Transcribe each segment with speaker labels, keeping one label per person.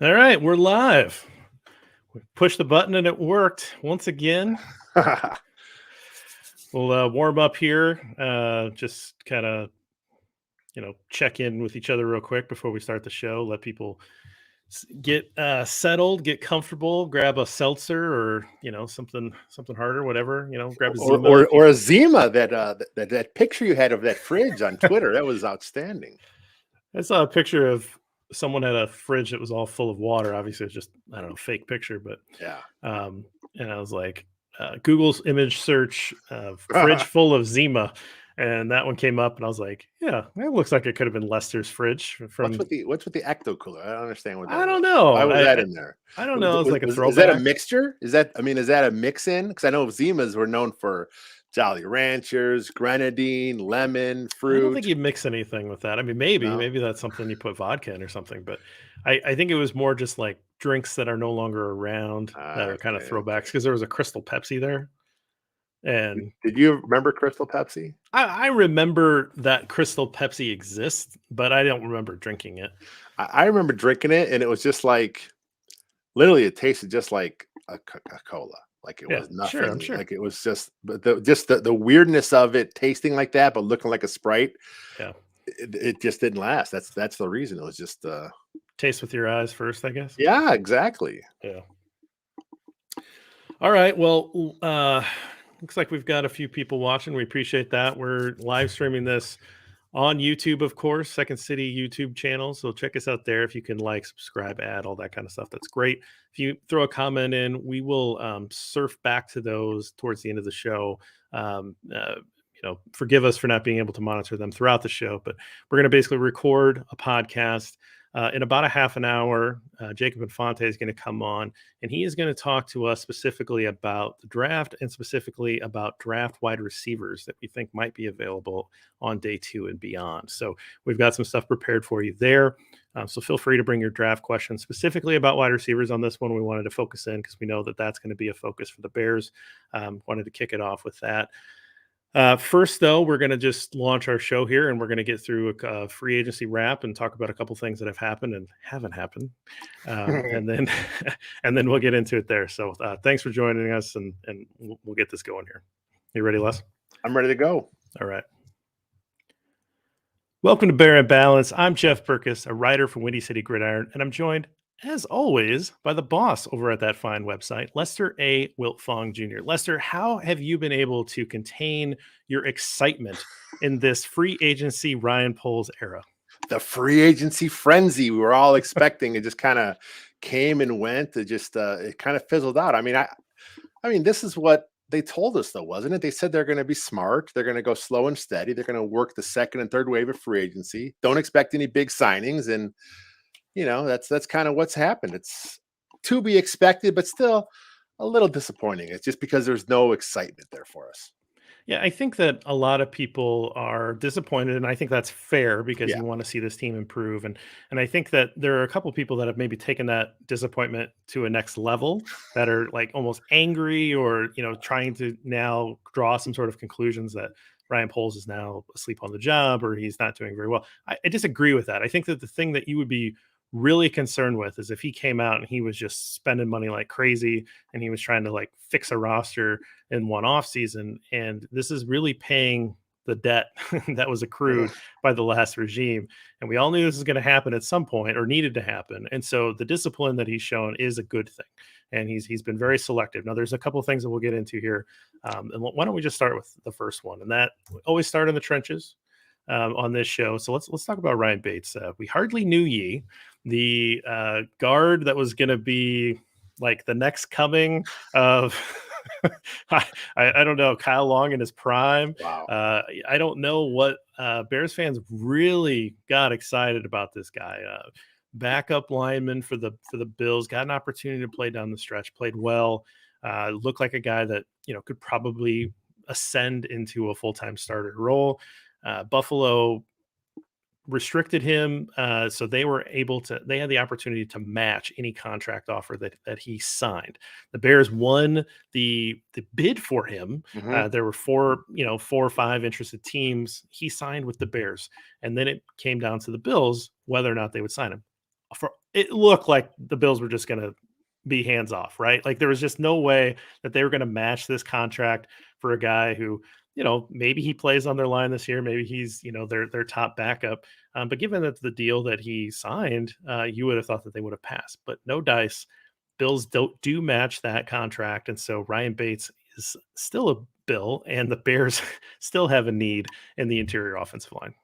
Speaker 1: All right, we're live. We pushed the button and it worked once again. We'll warm up here. Just kind of, check in with each other real quick before we start the show. Let people get settled, get comfortable, grab a seltzer or something harder, whatever. Grab a
Speaker 2: or
Speaker 1: Zima.
Speaker 2: or, or a Zima that picture you had of that fridge on Twitter. That was outstanding.
Speaker 1: I saw a picture of someone had a fridge that was all full of water. Obviously, it's just I don't know, fake picture, but
Speaker 2: Yeah.
Speaker 1: and I was like, Google's image search fridge full of Zima, and that one came up, and I was like, yeah, that looks like it could have been Lester's fridge
Speaker 2: what's
Speaker 1: from.
Speaker 2: with the ecto cooler? I don't understand what that
Speaker 1: I don't
Speaker 2: was.
Speaker 1: know.
Speaker 2: Why was that in there?
Speaker 1: I don't know. It's like a
Speaker 2: Is that a
Speaker 1: throwback.
Speaker 2: mixture? Is that a mix in? Because I know Zimas were known for Jolly Ranchers, grenadine, lemon,
Speaker 1: I don't think
Speaker 2: fruit.
Speaker 1: you mix anything with that. I mean,
Speaker 2: No.
Speaker 1: maybe that's something you put vodka in or something, but I think it was more just like drinks that are no longer around that are kind of
Speaker 2: Okay.
Speaker 1: throwbacks because there was a Crystal Pepsi there. And
Speaker 2: Did you remember Crystal Pepsi?
Speaker 1: I remember that Crystal Pepsi exists, but I don't remember drinking it.
Speaker 2: I remember drinking it, and it was just like literally it tasted just like a cola. Like it
Speaker 1: Yeah,
Speaker 2: was
Speaker 1: sure, I'm
Speaker 2: nothing.
Speaker 1: sure.
Speaker 2: Like it was just, but the weirdness of it tasting like that, but looking like a Sprite.
Speaker 1: Yeah.
Speaker 2: It just didn't last. That's the reason. It was just
Speaker 1: Taste with your eyes first, I guess.
Speaker 2: yeah, exactly.
Speaker 1: Yeah. All right. Well, looks like we've got a few people watching. We appreciate that. We're live streaming this on YouTube, of course, Second City YouTube channel. So check us out there. If you can like, subscribe, add, all that kind of stuff, that's great. If you throw a comment in, we will surf back to those towards the end of the show. Forgive us for not being able to monitor them throughout the show, but we're going to basically record a podcast in about a half an hour. Jacob Infante is going to come on, and he is going to talk to us specifically about the draft and specifically about draft wide receivers that we think might be available on day 2 and beyond. So we've got some stuff prepared for you there. So feel free to bring your draft questions specifically about wide receivers on this one. We wanted to focus in because we know that that's going to be a focus for the Bears. Wanted to kick it off with that. First, though, we're going to just launch our show here, and we're going to get through a free agency wrap and talk about a couple things that have happened and haven't happened, and then and then we'll get into it there. So, thanks for joining us, and we'll get this going here. You ready, Les?
Speaker 2: I'm ready to go.
Speaker 1: All right. Welcome to Bear and Balance. I'm Jeff Berckes, a writer for Windy City Gridiron, and I'm joined, as always, by the boss over at that fine website, Lester A. Wiltfong Jr. Lester, how have you been able to contain your excitement in this free agency Ryan Poles era?
Speaker 2: The free agency frenzy we were all expecting, it just kind of came and went. It kind of fizzled out. I mean, this is what they told us, though, wasn't it? They said they're going to be smart. They're going to go slow and steady. They're going to work the second and third wave of free agency. Don't expect any big signings. And, that's kind of what's happened. It's to be expected, but still a little disappointing. It's just because there's no excitement there for us.
Speaker 1: Yeah, I think that a lot of people are disappointed, and I think that's fair because
Speaker 2: Yeah.
Speaker 1: you want to see this team improve. And I think that there are a couple of people that have maybe taken that disappointment to a next level that are like almost angry or trying to now draw some sort of conclusions that Ryan Poles is now asleep on the job or he's not doing very well. I disagree with that. I think that the thing that you would be really concerned with is if he came out and he was just spending money like crazy and he was trying to like fix a roster in one off season. And this is really paying the debt that was accrued by the last regime. And we all knew this was going to happen at some point or needed to happen. And so the discipline that he's shown is a good thing. And he's been very selective. Now there's a couple of things that we'll get into here. And why don't we just start with the first one? And that we always start in the trenches. On this show. So let's talk about Ryan Bates. We hardly knew ye, the guard that was going to be like the next coming of I don't know, Kyle Long in his prime.
Speaker 2: Wow.
Speaker 1: I don't know what Bears fans really got excited about this guy. Backup lineman for the Bills, got an opportunity to play down the stretch, played well. Looked like a guy that could probably ascend into a full-time starter role. Buffalo restricted him, so they had the opportunity to match any contract offer that he signed. The Bears won the bid for him. There were four or five interested teams. He signed with the Bears, and then it came down to the Bills whether or not they would sign him. for it looked like the Bills were just going to be hands off, right? Like there was just no way that they were going to match this contract for a guy who, maybe he plays on their line this year, maybe he's, their top backup. But given that the deal that he signed, you would have thought that they would have passed, but no dice. Bills do match that contract, and so Ryan Bates is still a Bill, and the Bears still have a need in the interior offensive line.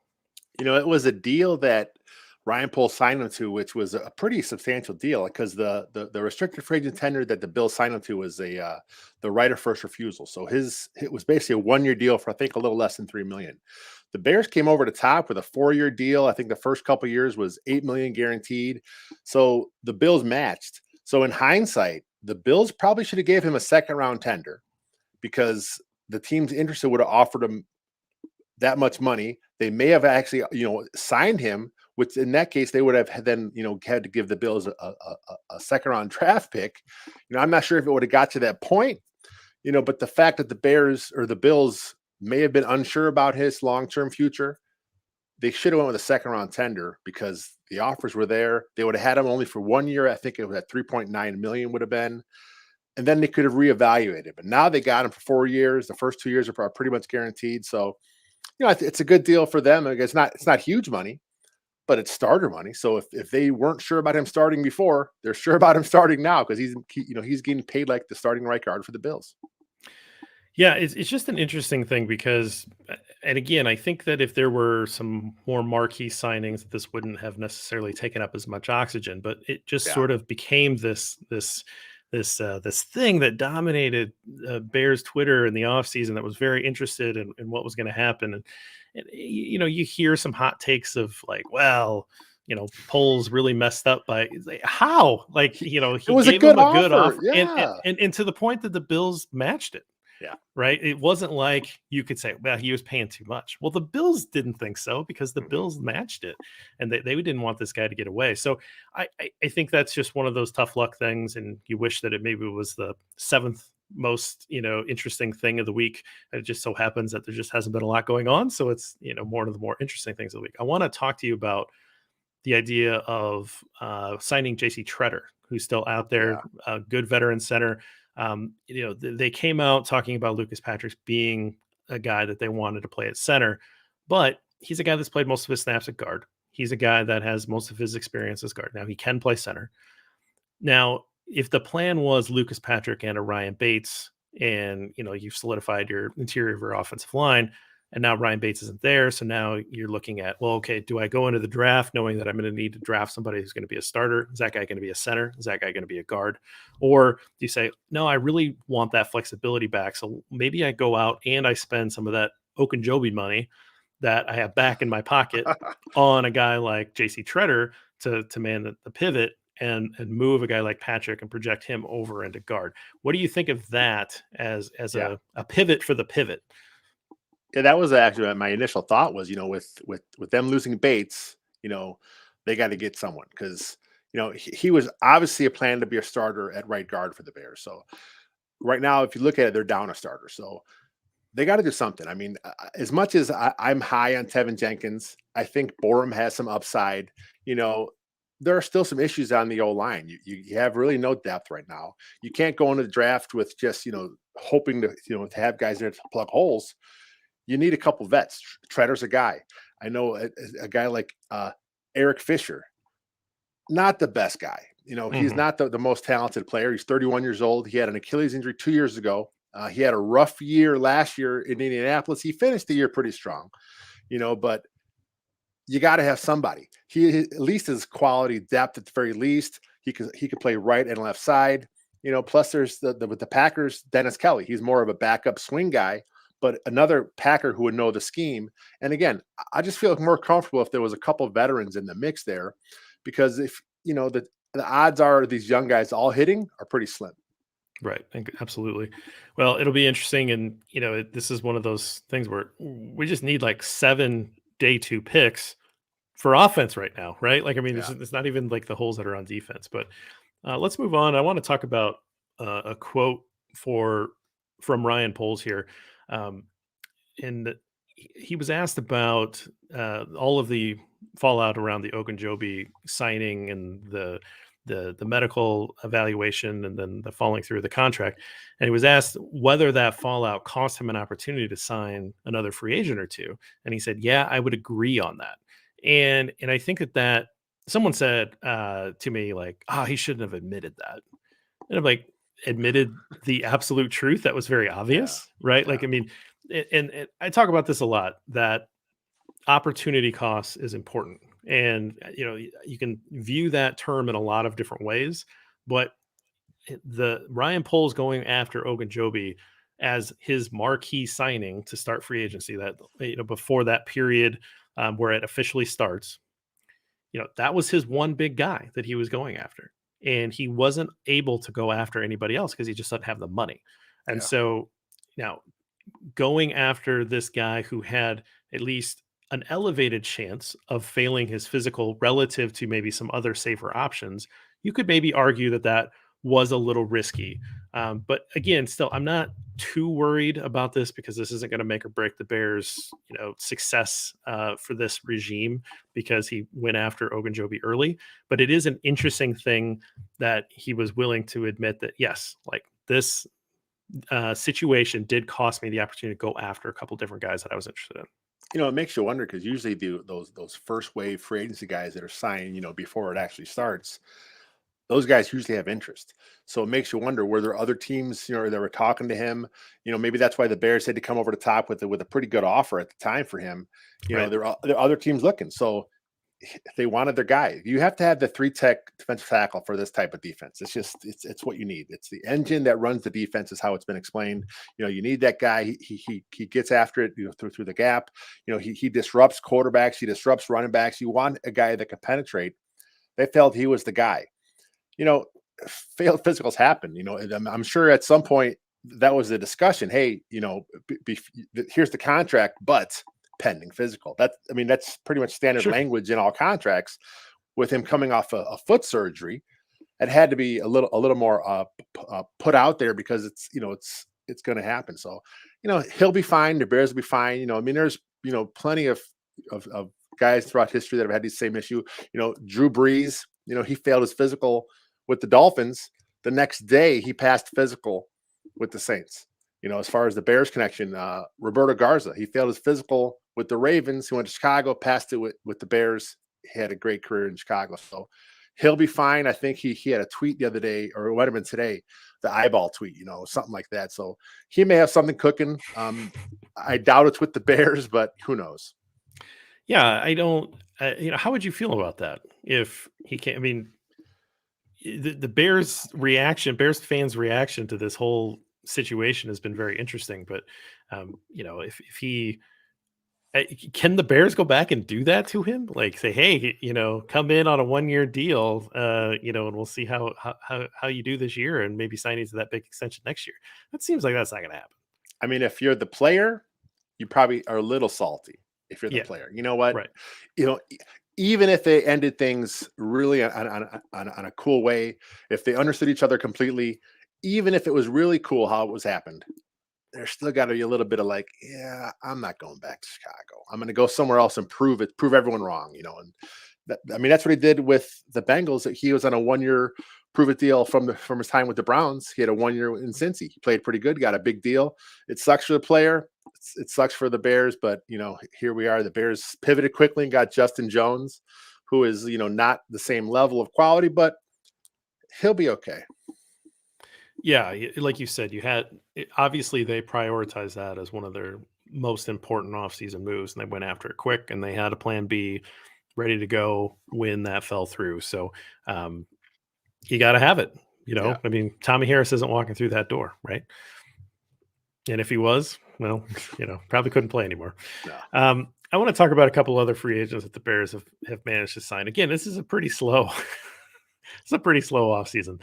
Speaker 2: It was a deal that Ryan Poles signed him to, which was a pretty substantial deal because the restricted free agent tender that the Bills signed him to was the right of first refusal. So it was basically a 1-year deal for I think a little less than $3 million. The Bears came over the top with a 4-year deal. I think the first couple years was $8 million guaranteed. So the Bills matched. So in hindsight, the Bills probably should have gave him a second round tender because the teams interested would have offered him that much money. They may have actually, signed him, which in that case they would have then, had to give the Bills a second round draft pick. I'm not sure if it would have got to that point, but the fact that the Bears or the Bills may have been unsure about his long-term future, they should have went with a second round tender because the offers were there. They would have had him only for 1 year. I think it was at 3.9 million would have been. And then they could have reevaluated. But now they got him for 4 years. The first 2 years are pretty much guaranteed. So, it's a good deal for them. It's not huge money, but it's starter money. So if they weren't sure about him starting before, they're sure about him starting now because he's getting paid like the starting right guard for the Bills.
Speaker 1: Yeah, it's just an interesting thing because, and again, I think that if there were some more marquee signings, this wouldn't have necessarily taken up as much oxygen. But it just
Speaker 2: Yeah.
Speaker 1: sort of became this thing that dominated Bears Twitter in the offseason that was very interested in what was going to happen. And you hear some hot takes of like, well, Poles really messed up by like, how, like, he
Speaker 2: It was a
Speaker 1: gave him
Speaker 2: good
Speaker 1: a good
Speaker 2: offer.
Speaker 1: offer, and,
Speaker 2: Yeah.
Speaker 1: and to the point that the Bills matched it.
Speaker 2: Yeah.
Speaker 1: Right. It wasn't like you could say, well, he was paying too much. Well, the Bills didn't think so because the Bills matched it and they didn't want this guy to get away. So I think that's just one of those tough luck things. And you wish that it maybe was the seventh most, interesting thing of the week. It just so happens that there just hasn't been a lot going on. So it's, one of the more interesting things of the week. I want to talk to you about the idea of signing JC Tretter, who's still out there, a good veteran center. They came out talking about Lucas Patrick being a guy that they wanted to play at center, but he's a guy that's played most of his snaps at guard. He's a guy that has most of his experience as guard. Now he can play center. Now, if the plan was Lucas Patrick and a Ryan Bates, and you've solidified your interior of your offensive line, and now Ryan Bates isn't there, so now you're looking at, well, okay, do I go into the draft knowing that I'm going to need to draft somebody who's going to be a starter? Is that guy going to be a center? Is that guy going to be a guard? Or do you say, no, I really want that flexibility back, so maybe I go out and I spend some of that Ogunjobi money that I have back in my pocket on a guy like JC Tretter to man the pivot and move a guy like Patrick and project him over into guard. What do you think of that as a pivot for the pivot?
Speaker 2: Yeah, that was actually my initial thought was, with them losing Bates, they got to get someone because, he was obviously a plan to be a starter at right guard for the Bears. So right now, if you look at it, they're down a starter. So they got to do something. I mean, as much as I'm high on Tevin Jenkins, I think Borum has some upside. There are still some issues on the O-line. You have really no depth right now. You can't go into the draft with just, hoping to have guys there to plug holes. You need a couple vets. Tretter's a guy. I know a guy like Eric Fisher, not the best guy. He's not the most talented player. He's 31 years old. He had an Achilles injury 2 years ago. He had a rough year last year in Indianapolis. He finished the year pretty strong, but you got to have somebody. He at least has quality depth at the very least. He could play right and left side. Plus there's with the Packers, Dennis Kelly. He's more of a backup swing guy, but another Packer who would know the scheme. And again, I just feel more comfortable if there was a couple of veterans in the mix there, because if the odds are these young guys all hitting are pretty slim.
Speaker 1: Right. Absolutely. Well, it'll be interesting. And, this is one of those things where we just need like 7 day 2 picks for offense right now. Right. Like, I mean, it's not even like the holes that are on defense, but let's move on. I want to talk about a quote from Ryan Poles here. And he was asked about all of the fallout around the Ogunjobi signing and the medical evaluation and then the falling through of the contract. And he was asked whether that fallout cost him an opportunity to sign another free agent or two. And he said, "Yeah, I would agree on that." And I think that someone said to me like, "Ah, he shouldn't have admitted that." And I'm like, admitted the absolute truth that was very
Speaker 2: Yeah,
Speaker 1: obvious, right?
Speaker 2: yeah,
Speaker 1: Like, I mean, and I talk about this a lot, that opportunity cost is important. And, you can view that term in a lot of different ways, but the Ryan Poles going after Ogunjobi as his marquee signing to start free agency, that, before that period where it officially starts, that was his one big guy that he was going after. And he wasn't able to go after anybody else because he just doesn't have the money. And
Speaker 2: yeah.
Speaker 1: so now going after this guy who had at least an elevated chance of failing his physical relative to maybe some other safer options, you could maybe argue that that was a little risky. But again, still, I'm not too worried about this because this isn't going to make or break the Bears, success for this regime because he went after Ogunjobi early. But it is an interesting thing that he was willing to admit that yes, like this situation did cost me the opportunity to go after a couple different guys that I was interested in.
Speaker 2: It makes you wonder because usually those first wave free agency guys that are signed, before it actually starts, those guys usually have interest. So it makes you wonder, were there other teams, that were talking to him? Maybe that's why the Bears had to come over the top with a pretty good offer at the time for him.
Speaker 1: Right.
Speaker 2: There are other teams looking. So they wanted their guy. You have to have the three tech defensive tackle for this type of defense. It's what you need. It's the engine that runs the defense, is how it's been explained. You need that guy. He gets after it, through the gap. He disrupts quarterbacks. He disrupts running backs. You want a guy that can penetrate. They felt he was the guy. you know, Failed physicals happen. And I'm sure at some point that was the discussion. Hey, here's the contract, but pending physical. That's pretty much standard
Speaker 1: Sure.
Speaker 2: language in all contracts. With him coming off a foot surgery, it had to be a little more put out there because it's going to happen. So, he'll be fine. The Bears will be fine. There's plenty of guys throughout history that have had the same issue. Drew Brees. He failed his physical with the Dolphins. The next day, he passed physical with the Saints. As far as the Bears connection, Roberto Garza, he failed his physical with the Ravens. He went to Chicago, passed it with the Bears. He had a great career in Chicago. So he'll be fine. I think he had a tweet the other day, or it might have been today, the eyeball tweet, something like that. So he may have something cooking. I doubt it's with the Bears, but who knows?
Speaker 1: Yeah, I don't. How would you feel about that if he can't? I mean, the Bears fans' reaction to this whole situation has been very interesting. But if he can, the Bears go back and do that to him, like say, hey, come in on a 1-year deal, and we'll see how you do this year, and maybe sign you to that big extension next year. That seems like that's not going to happen.
Speaker 2: If you're the player, you probably are a little salty. If you're the
Speaker 1: Yeah,
Speaker 2: player, you know what?
Speaker 1: right.
Speaker 2: Even if they ended things really on a cool way, if they understood each other completely, even if it was really cool how it was happened, there's still got to be a little bit of like, yeah, I'm not going back to Chicago. I'm going to go somewhere else and prove everyone wrong, And that's what he did with the Bengals. He was on a 1-year prove it deal from his time with the Browns. He had a 1-year in Cincy. He played pretty good, got a big deal. It sucks for the player. It sucks for the Bears, but here we are. The Bears pivoted quickly and got Justin Jones, who is not the same level of quality, but he'll be okay.
Speaker 1: Yeah, like you said, obviously they prioritized that as one of their most important offseason moves, and they went after it quick, and they had a plan B ready to go when that fell through. So you got to have it.
Speaker 2: Yeah.
Speaker 1: Tommy Harris isn't walking through that door, right? And if he was, well, probably couldn't play anymore.
Speaker 2: No.
Speaker 1: I want to talk about a couple other free agents that the Bears have managed to sign. Again, this is a pretty slow, it's a pretty slow offseason.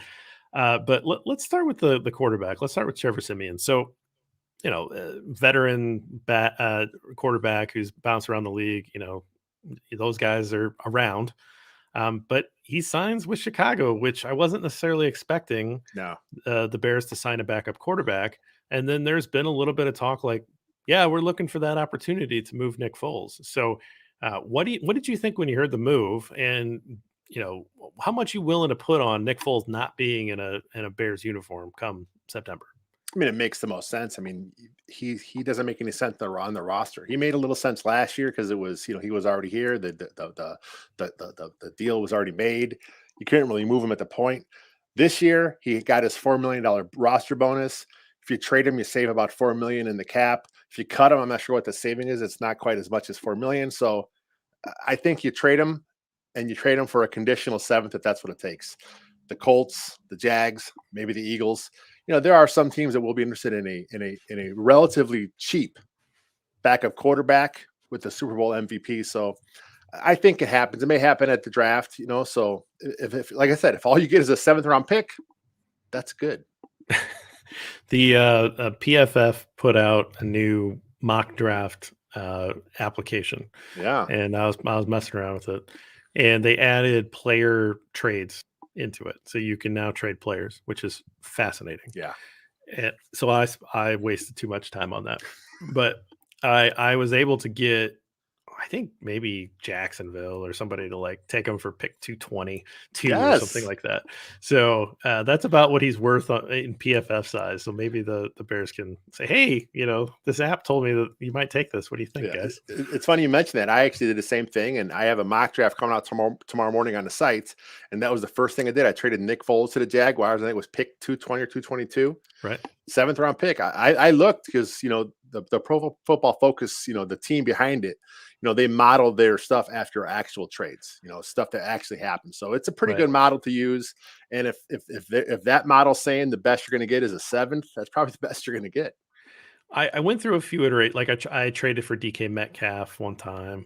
Speaker 1: But let's start with the quarterback. Let's start with Trevor Siemian. So, veteran quarterback who's bounced around the league. Those guys are around. But he signs with Chicago, which I wasn't necessarily expecting
Speaker 2: No.
Speaker 1: the Bears to sign a backup quarterback. And then there's been a little bit of talk like yeah, we're looking for that opportunity to move Nick Foles. So, what did you think when you heard the move, and how much you willing to put on Nick Foles not being in a Bears uniform come September?
Speaker 2: I mean, it makes the most sense. I mean, he doesn't make any sense on the roster. He made a little sense last year because it was, he was already here. The deal was already made. You couldn't really move him at the point. This year, he got his $4 million roster bonus. If you trade him, you save about $4 million in the cap. If you cut him, I'm not sure what the saving is. It's not quite as much as $4 million. So I think you trade him, and you trade him for a conditional seventh if that's what it takes. The Colts, the Jags, maybe the Eagles. There are some teams that will be interested in a relatively cheap backup quarterback with the Super Bowl MVP. So I think it happens. It may happen at the draft. So if like I said, if all you get is a 7th-round pick, that's good.
Speaker 1: The PFF put out a new mock draft application.
Speaker 2: Yeah.
Speaker 1: And I was messing around with it, and they added player trades into it, so you can now trade players, which is fascinating.
Speaker 2: Yeah.
Speaker 1: And so I wasted too much time on that, but I was able to get, I think maybe Jacksonville or somebody to like take him for pick 222 or something
Speaker 2: Yes.
Speaker 1: like that. So that's about what he's worth in PFF size. So maybe the Bears can say, hey, this app told me that you might take this. What do you think, guys?
Speaker 2: It's funny you mentioned that. I actually did the same thing, and I have a mock draft coming out tomorrow morning on the site, and that was the first thing I did. I traded Nick Foles to the Jaguars. I think it was pick 220 or 222.
Speaker 1: Right.
Speaker 2: 7th-round pick. I looked because the Pro Football Focus, the team behind it, they model their stuff after actual trades, stuff that actually happens. So it's a pretty good model to use. And if that model's saying the best you're going to get is a 7th, that's probably the best you're going to get.
Speaker 1: I went through a few iterate. Like I traded for DK Metcalf one time.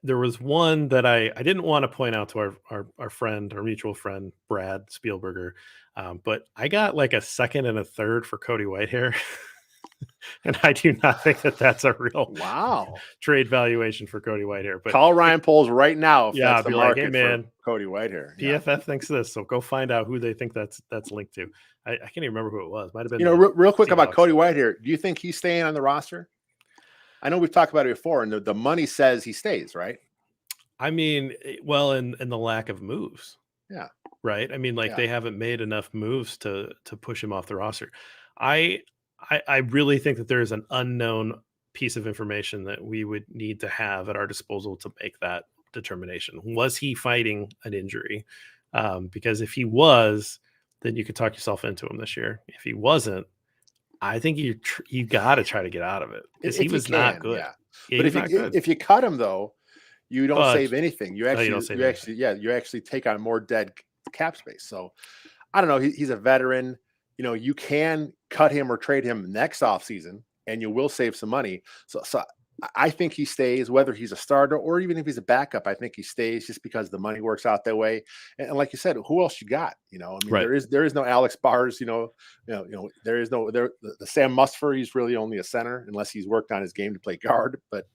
Speaker 1: There was one that I didn't want to point out to our friend, our mutual friend, Brad Spielberger. But I got like a 2nd and a 3rd for Cody Whitehair. And I do not think that that's a real trade valuation for Cody Whitehair. But
Speaker 2: call Ryan Poles right now if that's the market
Speaker 1: hey, man,
Speaker 2: for Cody Whitehair.
Speaker 1: PFF thinks this, so go find out who they think that's linked to. I can't even remember who it was. Might have been
Speaker 2: real quick about Cody Whitehair. Do you think he's staying on the roster? I know we've talked about it before, and the money says he stays, right?
Speaker 1: I mean, well, in the lack of moves.
Speaker 2: Yeah.
Speaker 1: Right. I mean, they haven't made enough moves to push him off the roster. I really think that there is an unknown piece of information that we would need to have at our disposal to make that determination. Was he fighting an injury? Because if he was, then you could talk yourself into him this year. If he wasn't, I think you got to try to get out of it because he was not good.
Speaker 2: Yeah, but if you cut him though, you don't save anything. You actually take on more dead cap space. So I don't know. He's a veteran. You can cut him or trade him next offseason, and you will save some money. So I think he stays, whether he's a starter or even if he's a backup. I think he stays just because the money works out that way. And like you said, who else you got? I mean, there is no Alex Bars. There is no the Sam Musfer. He's really only a center unless he's worked on his game to play guard. But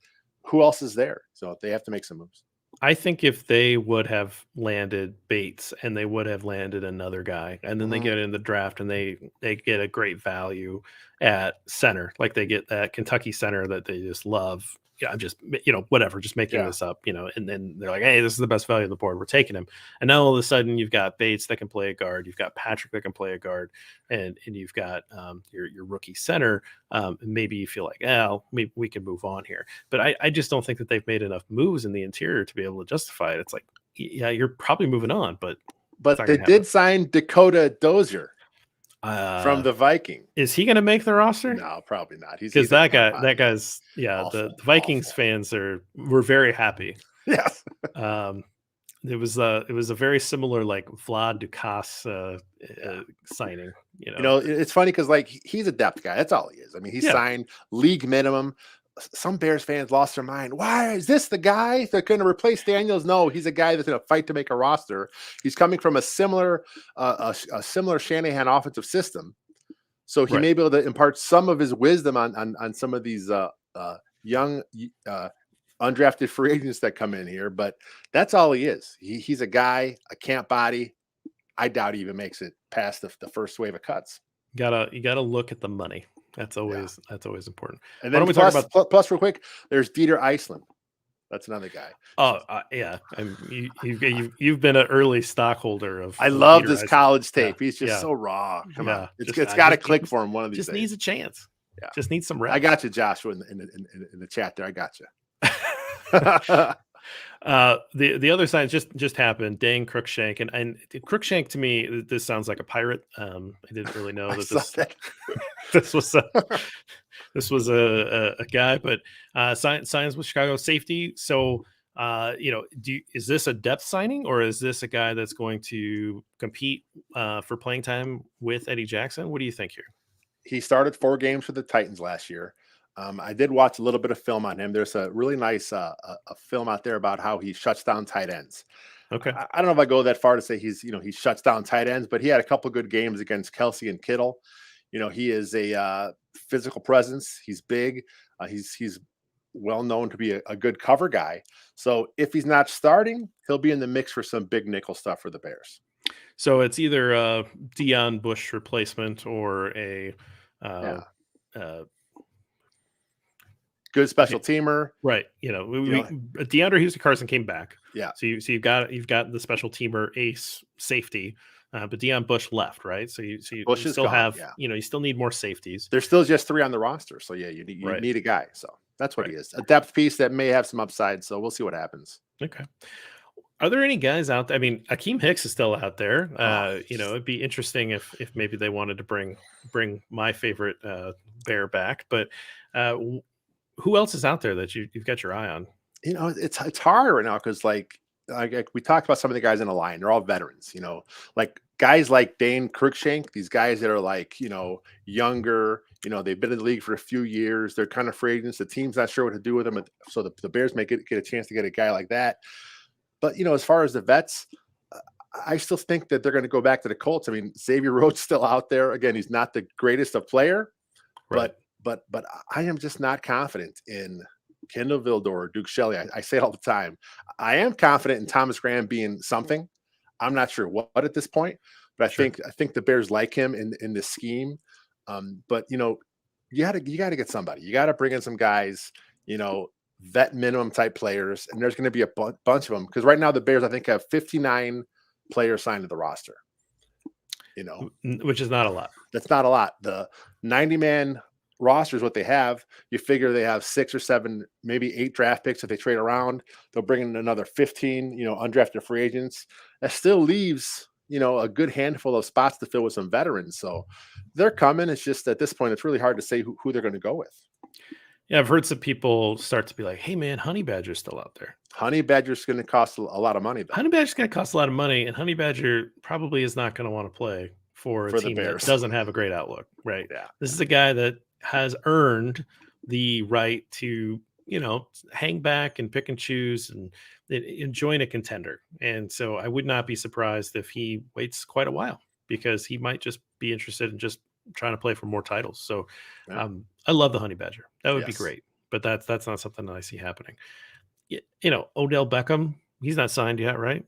Speaker 2: who else is there? So they have to make some moves.
Speaker 1: I think if they would have landed Bates and they would have landed another guy, and then they get in the draft and they get a great value at center, like they get that Kentucky center that they just love. Yeah, I'm just, whatever, just making this up, and then they're like, hey, this is the best value on the board. We're taking him. And now all of a sudden you've got Bates that can play a guard. You've got Patrick that can play a guard. And you've got your rookie center. And maybe you feel like, maybe we can move on here. But I just don't think that they've made enough moves in the interior to be able to justify it. It's like, yeah, you're probably moving on, but
Speaker 2: they did sign Dakota Dozier from the Viking.
Speaker 1: Is he going to make the roster?
Speaker 2: No, probably not.
Speaker 1: Because that guy's awful, the Vikings fans were very happy.
Speaker 2: Yes.
Speaker 1: It was a very similar like Vlad Dukas signing.
Speaker 2: It's funny because he's a depth guy. That's all he is. I mean, he signed league minimum. Some Bears fans lost their mind. Why is this the guy that's going to replace Daniels? No, he's a guy that's going to fight to make a roster. He's coming from a similar Shanahan offensive system, so he may be able to impart some of his wisdom on some of these young undrafted free agents that come in here. But that's all he is. He's a guy, a camp body. I doubt he even makes it past the first wave of cuts.
Speaker 1: You gotta look at the money. That's always important.
Speaker 2: And
Speaker 1: Why
Speaker 2: then
Speaker 1: don't we talk about?
Speaker 2: plus real quick, there's Dieter Iceland. That's another guy.
Speaker 1: Oh, yeah. You've been an early stockholder of
Speaker 2: I love
Speaker 1: Peter
Speaker 2: this
Speaker 1: Eisen.
Speaker 2: college tape.
Speaker 1: Yeah,
Speaker 2: He's just
Speaker 1: yeah,
Speaker 2: so raw. Come
Speaker 1: yeah.
Speaker 2: on, it's got to click for him one of these
Speaker 1: just
Speaker 2: days.
Speaker 1: needs a chance.
Speaker 2: Yeah,
Speaker 1: just needs some reps.
Speaker 2: I got you, Joshua, in the chat there. I got you.
Speaker 1: The other side just happened. Dane Cruikshank and Cruikshank, to me, this sounds like a pirate. I didn't really know that this was this was a guy, but signs with Chicago safety. So is this a depth signing, or is this a guy that's going to compete for playing time with Eddie Jackson? What do you think here?
Speaker 2: He started 4 games for the Titans last year. I did watch a little bit of film on him. There's a really nice a film out there about how he shuts down tight ends.
Speaker 1: Okay.
Speaker 2: I don't know if I go that far to say he shuts down tight ends, but he had a couple good games against Kelsey and Kittle. He is a physical presence. He's big. He's well known to be a good cover guy. So if he's not starting, he'll be in the mix for some big nickel stuff for the Bears.
Speaker 1: So it's either a Deion Bush replacement or a
Speaker 2: good special teamer,
Speaker 1: right? DeAndre Houston Carson came back.
Speaker 2: Yeah.
Speaker 1: So you've got the special teamer ace safety, but Deion Bush left, right? So you still have you still need more safeties.
Speaker 2: There's still just 3 on the roster, so you need a guy. So that's what he is, a depth piece that may have some upside. So we'll see what happens.
Speaker 1: Okay. Are there any guys out there? I mean, Akeem Hicks is still out there. It'd be interesting if maybe they wanted to bring my favorite Bear back, but who else is out there that you've got your eye on?
Speaker 2: It's hard right now because like we talked about some of the guys in the line. They're all veterans. Like guys like Dane Cruikshank, these guys that are like younger. They've been in the league for a few years. They're kind of free agents. The team's not sure what to do with them, so the Bears may get a chance to get a guy like that. But as far as the vets, I still think that they're going to go back to the Colts. I mean, Xavier Rhodes still out there. Again, he's not the greatest of player,
Speaker 1: right.
Speaker 2: But I am just not confident in Kendall Vildor or Duke Shelley. I say it all the time. I am confident in Thomas Graham being something. I'm not sure what at this point, but I think the Bears like him in this scheme. But you got to get somebody. You got to bring in some guys. Vet minimum type players, and there's going to be a bunch of them because right now the Bears I think have 59 players signed to the roster.
Speaker 1: Which is not a lot.
Speaker 2: That's not a lot. The 90-man roster is what they have. You figure they have 6 or 7, maybe 8 draft picks if they trade around. They'll bring in another 15, undrafted free agents. That still leaves, a good handful of spots to fill with some veterans. So they're coming. It's just at this point, it's really hard to say who they're going to go with.
Speaker 1: Yeah, I've heard some people start to be like, "Hey, man, Honey Badger's still out there."
Speaker 2: Honey Badger's going to cost a lot of money, though.
Speaker 1: Honey Badger's going to cost a lot of money, and Honey Badger probably is not going to want to play for a team that doesn't have a great outlook, right?
Speaker 2: Yeah.
Speaker 1: This is a guy that has earned the right to, hang back and pick and choose and join a contender. And so I would not be surprised if he waits quite a while because he might just be interested in just trying to play for more titles. So I love the Honey Badger. That would be great, but that's not something that I see happening. Odell Beckham, he's not signed yet, right?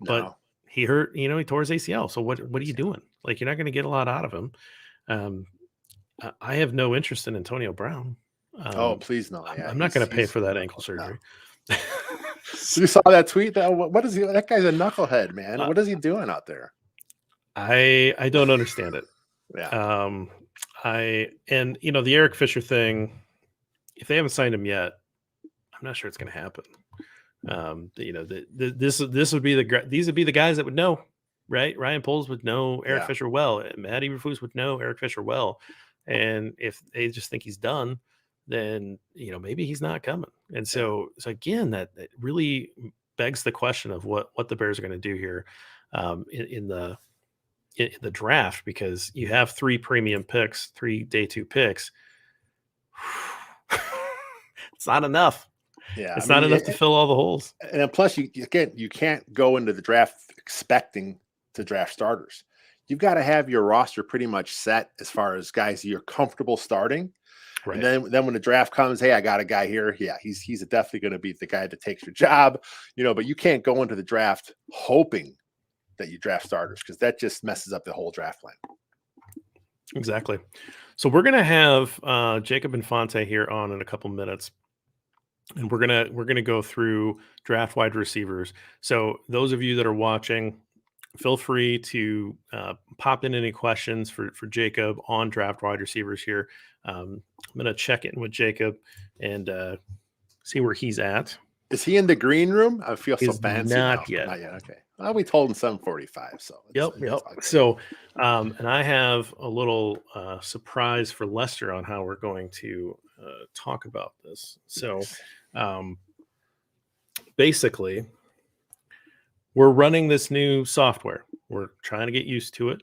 Speaker 2: No.
Speaker 1: But he hurt, he tore his ACL. So what are you doing? Like, you're not going to get a lot out of him. I have no interest in Antonio Brown.
Speaker 2: Please no.
Speaker 1: Yeah, I'm not going to pay for that ankle surgery.
Speaker 2: No. You saw that tweet? What is he? That guy's a knucklehead, man. What is he doing out there?
Speaker 1: I don't understand it.
Speaker 2: Yeah.
Speaker 1: The Eric Fisher thing, if they haven't signed him yet, I'm not sure it's going to happen. These would be the guys that would know, right? Ryan Poles would know Eric Fisher well. Matt Eberflus would know Eric Fisher well. And if they just think he's done, then maybe he's not coming. And so again, that really begs the question of what the Bears are going to do here in the draft, because you have 3 premium picks, 3 day 2 picks. It's not enough.
Speaker 2: Yeah,
Speaker 1: it's not enough to fill all the holes.
Speaker 2: And then plus, you can't go into the draft expecting to draft starters. You've got to have your roster pretty much set as far as guys you're comfortable starting. Right. And then when the draft comes, hey, I got a guy here. Yeah, he's definitely going to be the guy that takes your job. But you can't go into the draft hoping that you draft starters, because that just messes up the whole draft line.
Speaker 1: Exactly. So we're gonna have Jacob Infante here on in a couple minutes, and we're gonna go through draft wide receivers. So those of you that are watching, feel free to pop in any questions for Jacob on draft wide receivers here. I'm gonna check in with Jacob and see where he's at.
Speaker 2: Is he in the green room? I feel so
Speaker 1: Is
Speaker 2: fancy now.
Speaker 1: not yet.
Speaker 2: Not yet. Okay. Well, we told him 7:45, so
Speaker 1: Yep,
Speaker 2: it's
Speaker 1: yep.
Speaker 2: all good.
Speaker 1: So, and I have a little surprise for Lester on how we're going to talk about this. So,
Speaker 2: Nice.
Speaker 1: um, basically, we're running this new software. We're trying to get used to it,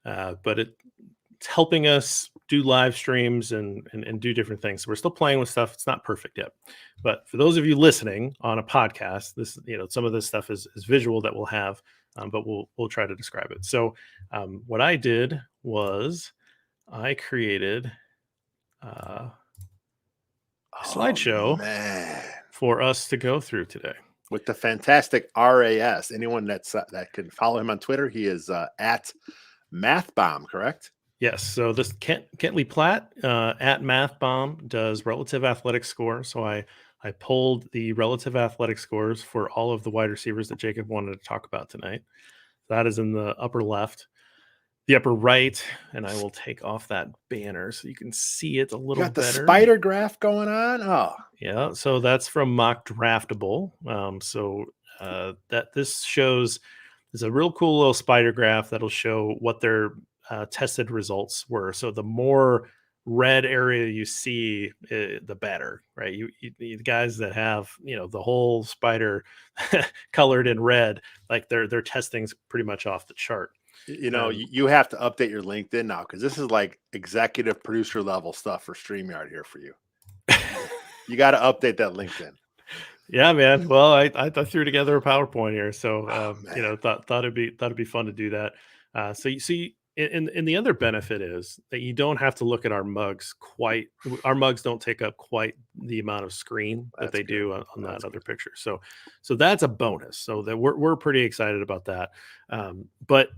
Speaker 1: but it's helping us do live streams and do different things. So we're still playing with stuff. It's not perfect yet, but for those of you listening on a podcast, this some of this stuff is visual that we'll have, but we'll try to describe it. So what I did was I created a
Speaker 2: Oh
Speaker 1: slideshow
Speaker 2: man.
Speaker 1: for us to go through today.
Speaker 2: With the fantastic RAS. Anyone that can follow him on Twitter, he is at MathBomb, correct?
Speaker 1: Yes. So this Kentley Platt at MathBomb does relative athletic score. So I pulled the relative athletic scores for all of the wide receivers that Jacob wanted to talk about tonight. That is in the upper left, the upper right, and I will take off that banner so you can see it a
Speaker 2: You
Speaker 1: little
Speaker 2: got the
Speaker 1: better.
Speaker 2: spider graph going on. Oh,
Speaker 1: Yeah. So that's from Mock Draftable. That this shows is a real cool little spider graph that'll show what their tested results were. So the more red area you see, the better, right? The guys that have the whole spider colored in red, like their testing's pretty much off the chart.
Speaker 2: you have to update your LinkedIn now because this is like executive producer level stuff for StreamYard here for you. You got to update that LinkedIn.
Speaker 1: Yeah, man. Well, I threw together a PowerPoint here, so
Speaker 2: Man.
Speaker 1: thought it'd be fun to do that. So you see, and the other benefit is that you don't have to look at our mugs quite. Our mugs don't take up quite the amount of screen that
Speaker 2: That's
Speaker 1: they
Speaker 2: good.
Speaker 1: do on
Speaker 2: That's
Speaker 1: that other
Speaker 2: good.
Speaker 1: picture. So that's a bonus. So that we're pretty excited about that. But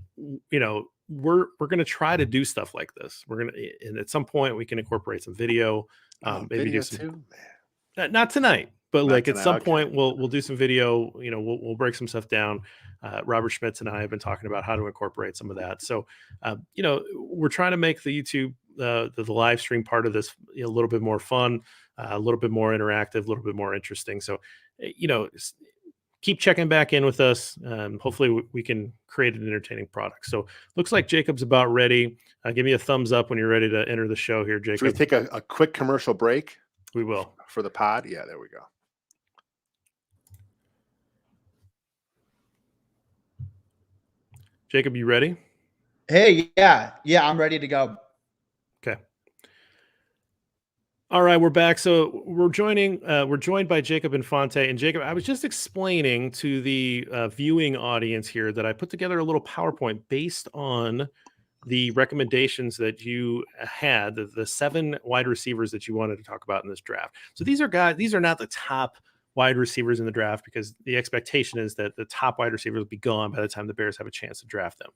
Speaker 1: we're going to try to do stuff like this. And at some point we can incorporate some video. Maybe do
Speaker 2: Video
Speaker 1: some.
Speaker 2: too,
Speaker 1: Not tonight, but
Speaker 2: man. Not
Speaker 1: like at
Speaker 2: tonight.
Speaker 1: some
Speaker 2: Okay.
Speaker 1: point we'll do some video. We'll break some stuff down. Robert Schmitz and I have been talking about how to incorporate some of that. So we're trying to make the YouTube the live stream part of this a little bit more fun, a little bit more interactive, a little bit more interesting. So keep checking back in with us. Hopefully we can create an entertaining product. So looks like Jacob's about ready. Give me a thumbs up when you're ready to enter the show here, Jacob.
Speaker 2: Should we take a quick commercial break?
Speaker 1: We will.
Speaker 2: For the pod. Yeah, there we go.
Speaker 1: Jacob, you ready?
Speaker 3: Hey, yeah, I'm ready to go.
Speaker 1: Okay. All right, we're back. So we're joined by Jacob Infante. And Jacob, I was just explaining to the viewing audience here that I put together a little PowerPoint based on the recommendations that you had, the 7 wide receivers that you wanted to talk about in this draft. So these are not the top wide receivers in the draft because the expectation is that the top wide receivers will be gone by the time the Bears have a chance to draft them.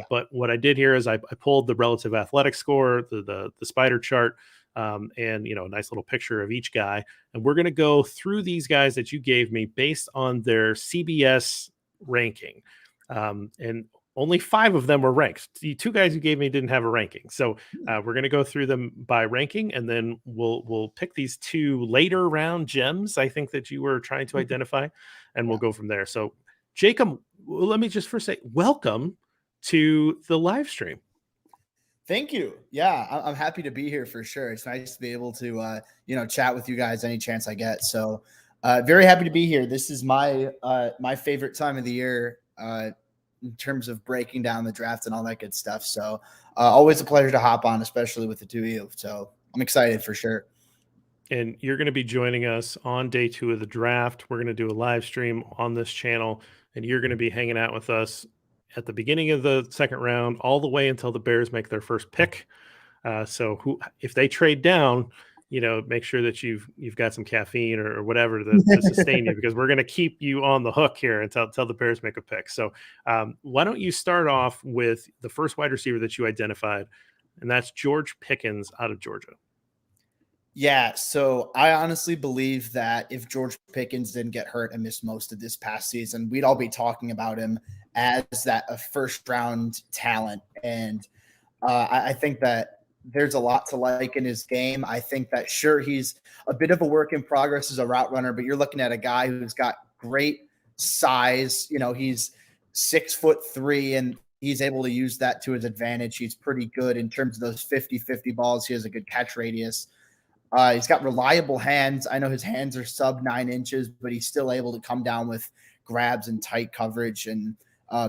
Speaker 1: But what I did here is I pulled the relative athletic score, the spider chart, and a nice little picture of each guy. And we're going to go through these guys that you gave me based on their CBS ranking. And only 5 of them were ranked. The 2 guys you gave me didn't have a ranking. So we're going to go through them by ranking, and then we'll pick these 2 later round gems, I think, that you were trying to identify, and we'll go from there. So Jacob, let me just first say welcome to the live stream.
Speaker 3: Thank you. Yeah, I'm happy to be here for sure. It's nice to be able to, chat with you guys any chance I get. So very happy to be here. This is my favorite time of the year in terms of breaking down the draft and all that good stuff. So always a pleasure to hop on, especially with the 2 of you. So I'm excited for sure.
Speaker 1: And you're going to be joining us on day 2 of the draft. We're going to do a live stream on this channel, and you're going to be hanging out with us at the beginning of the second round, all the way until the Bears make their first pick. So if they trade down, make sure that you've got some caffeine or whatever to sustain you, because we're going to keep you on the hook here until the Bears make a pick. So why don't you start off with the first wide receiver that you identified, and that's George Pickens out of Georgia.
Speaker 3: Yeah, so I honestly believe that if George Pickens didn't get hurt and miss most of this past season, we'd all be talking about him as that a first round talent. And I think that there's a lot to like in his game. I think that sure, he's a bit of a work in progress as a route runner, but you're looking at a guy who's got great size. You know, he's 6'3", and he's able to use that to his advantage. He's pretty good in terms of those 50-50 balls. He has a good catch radius. He's got reliable hands. I know his hands are sub 9 inches, but he's still able to come down with grabs and tight coverage and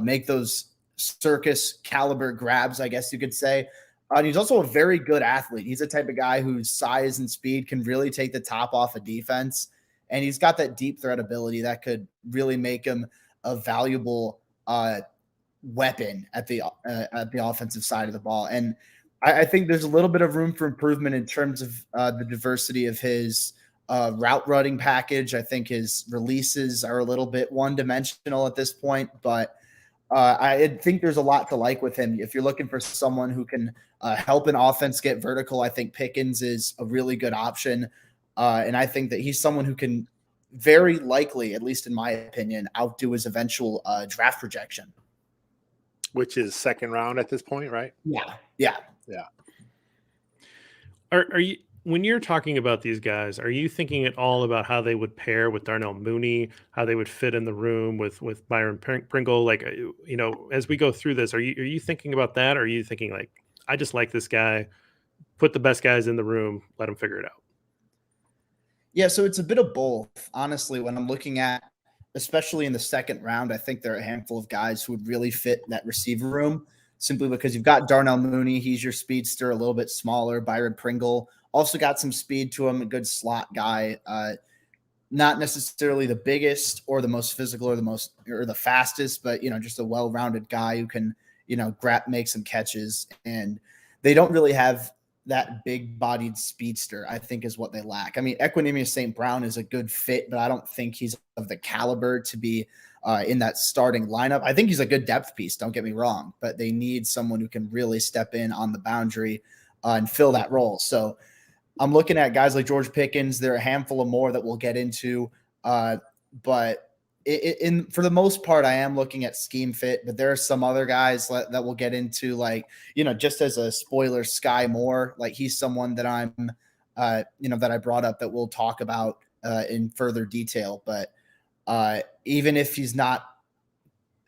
Speaker 3: make those circus caliber grabs, I guess you could say. And he's also a very good athlete. He's the type of guy whose size and speed can really take the top off a defense. And he's got that deep threat ability that could really make him a valuable weapon at the offensive side of the ball. And I think there's a little bit of room for improvement in terms of the diversity of his route running package. I think his releases are a little bit one-dimensional at this point, but I think there's a lot to like with him. If you're looking for someone who can help an offense get vertical, I think Pickens is a really good option. And I think that he's someone who can very likely, at least in my opinion, outdo his eventual draft projection.
Speaker 2: Which is second round at this point, right?
Speaker 3: Yeah.
Speaker 1: Are you, when you're talking about these guys, are you thinking at all about how they would pair with Darnell Mooney, how they would fit in the room with Byron Pringle? Like, you know, as we go through this, are you thinking about that? Or are you thinking like, I just like this guy, put the best guys in the room, let them figure it out?
Speaker 3: Yeah, so it's a bit of both. Honestly, when I'm looking at, especially in the second round, I think there are a handful of guys who would really fit that receiver room simply because you've got Darnell Mooney. He's your speedster, a little bit smaller. Byron Pringle also got some speed to him, a good slot guy. Not necessarily the biggest or the most physical or the fastest, but, you know, just a well-rounded guy who can, you know, make some catches. And they don't really have that big-bodied speedster, I think, is what they lack. I mean, Equanimeous St. Brown is a good fit, but I don't think he's of the caliber to be in that starting lineup. I think he's a good depth piece, don't get me wrong, but they need someone who can really step in on the boundary and fill that role. So I'm looking at guys like George Pickens. There are a handful of more that we'll get into, but for the most part, I am looking at scheme fit, but there are some other guys that we'll get into, like, you know, just as a spoiler, Skyy Moore, like he's someone that I'm, you know, that I brought up that we'll talk about in further detail. But even if he's not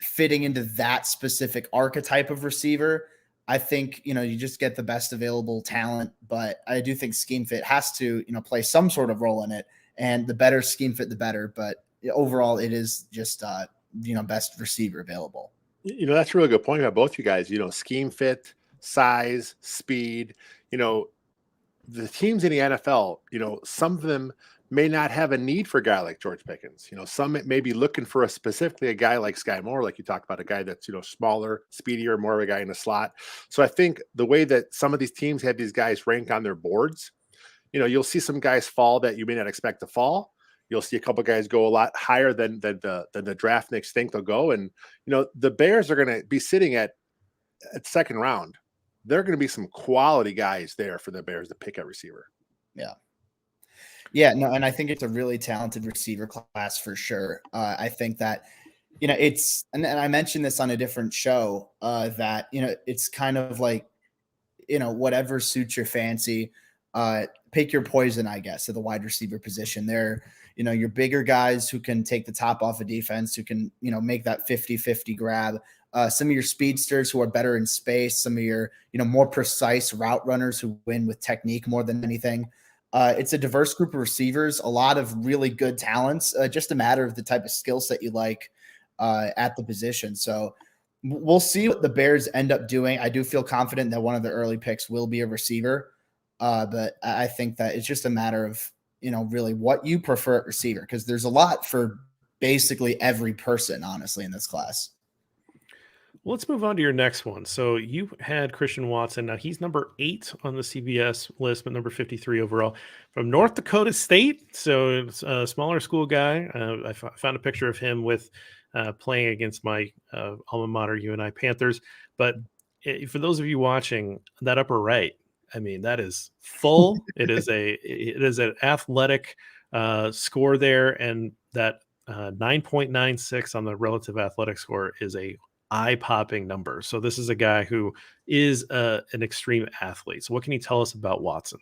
Speaker 3: fitting into that specific archetype of receiver, I think, you know, you just get the best available talent, but I do think scheme fit has to, you know, play some sort of role in it, and the better scheme fit, the better. But overall, it is just, you know, best receiver available.
Speaker 2: You know, that's a really good point about both you guys. You know, scheme fit, size, speed. You know, the teams in the NFL, you know, some of them may not have a need for a guy like George Pickens. You know, some may be looking for specifically a guy like Skyy Moore, like you talked about, a guy that's, you know, smaller, speedier, more of a guy in the slot. So I think the way that some of these teams have these guys ranked on their boards, you know, you'll see some guys fall that you may not expect to fall. You'll see a couple of guys go a lot higher than the draft nicks think they'll go. And, you know, the Bears are going to be sitting at second round. There are going to be some quality guys there for the Bears to pick at receiver.
Speaker 3: Yeah, no, and I think it's a really talented receiver class for sure. I think that, you know, it's, and I mentioned this on a different show, that, you know, it's kind of like, you know, whatever suits your fancy, pick your poison, I guess, at the wide receiver position. They're, you know, your bigger guys who can take the top off a defense, who can, you know, make that 50-50 grab. Some of your speedsters who are better in space, some of your, you know, more precise route runners who win with technique more than anything. It's a diverse group of receivers, a lot of really good talents, just a matter of the type of skill set you like at the position. So we'll see what the Bears end up doing. I do feel confident that one of the early picks will be a receiver, but I think that it's just a matter of, you know, really what you prefer at receiver, because there's a lot for basically every person, honestly, in this class.
Speaker 1: Well, let's move on to your next one. So you had Christian Watson. Now he's number 8 on the CBS list, but number 53 overall from North Dakota State. So it's a smaller school guy. I found a picture of him with playing against my alma mater, UNI Panthers. But for those of you watching, that upper right, I mean, that is full. It is an athletic score there, and that 9.96 on the relative athletic score is a eye-popping number. So this is a guy who is an extreme athlete. So what can you tell us about Watson?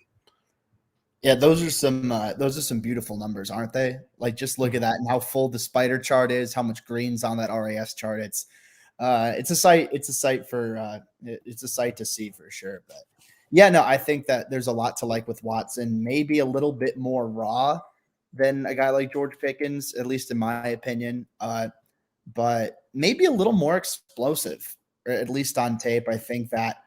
Speaker 3: Yeah, those are some beautiful numbers, aren't they? Like, just look at that and how full the spider chart is, how much green's on that RAS chart. It's a sight. It's a sight to see for sure. But yeah, no, I think that there's a lot to like with Watson. Maybe a little bit more raw than a guy like George Pickens, at least in my opinion. But maybe a little more explosive, or at least on tape. I think that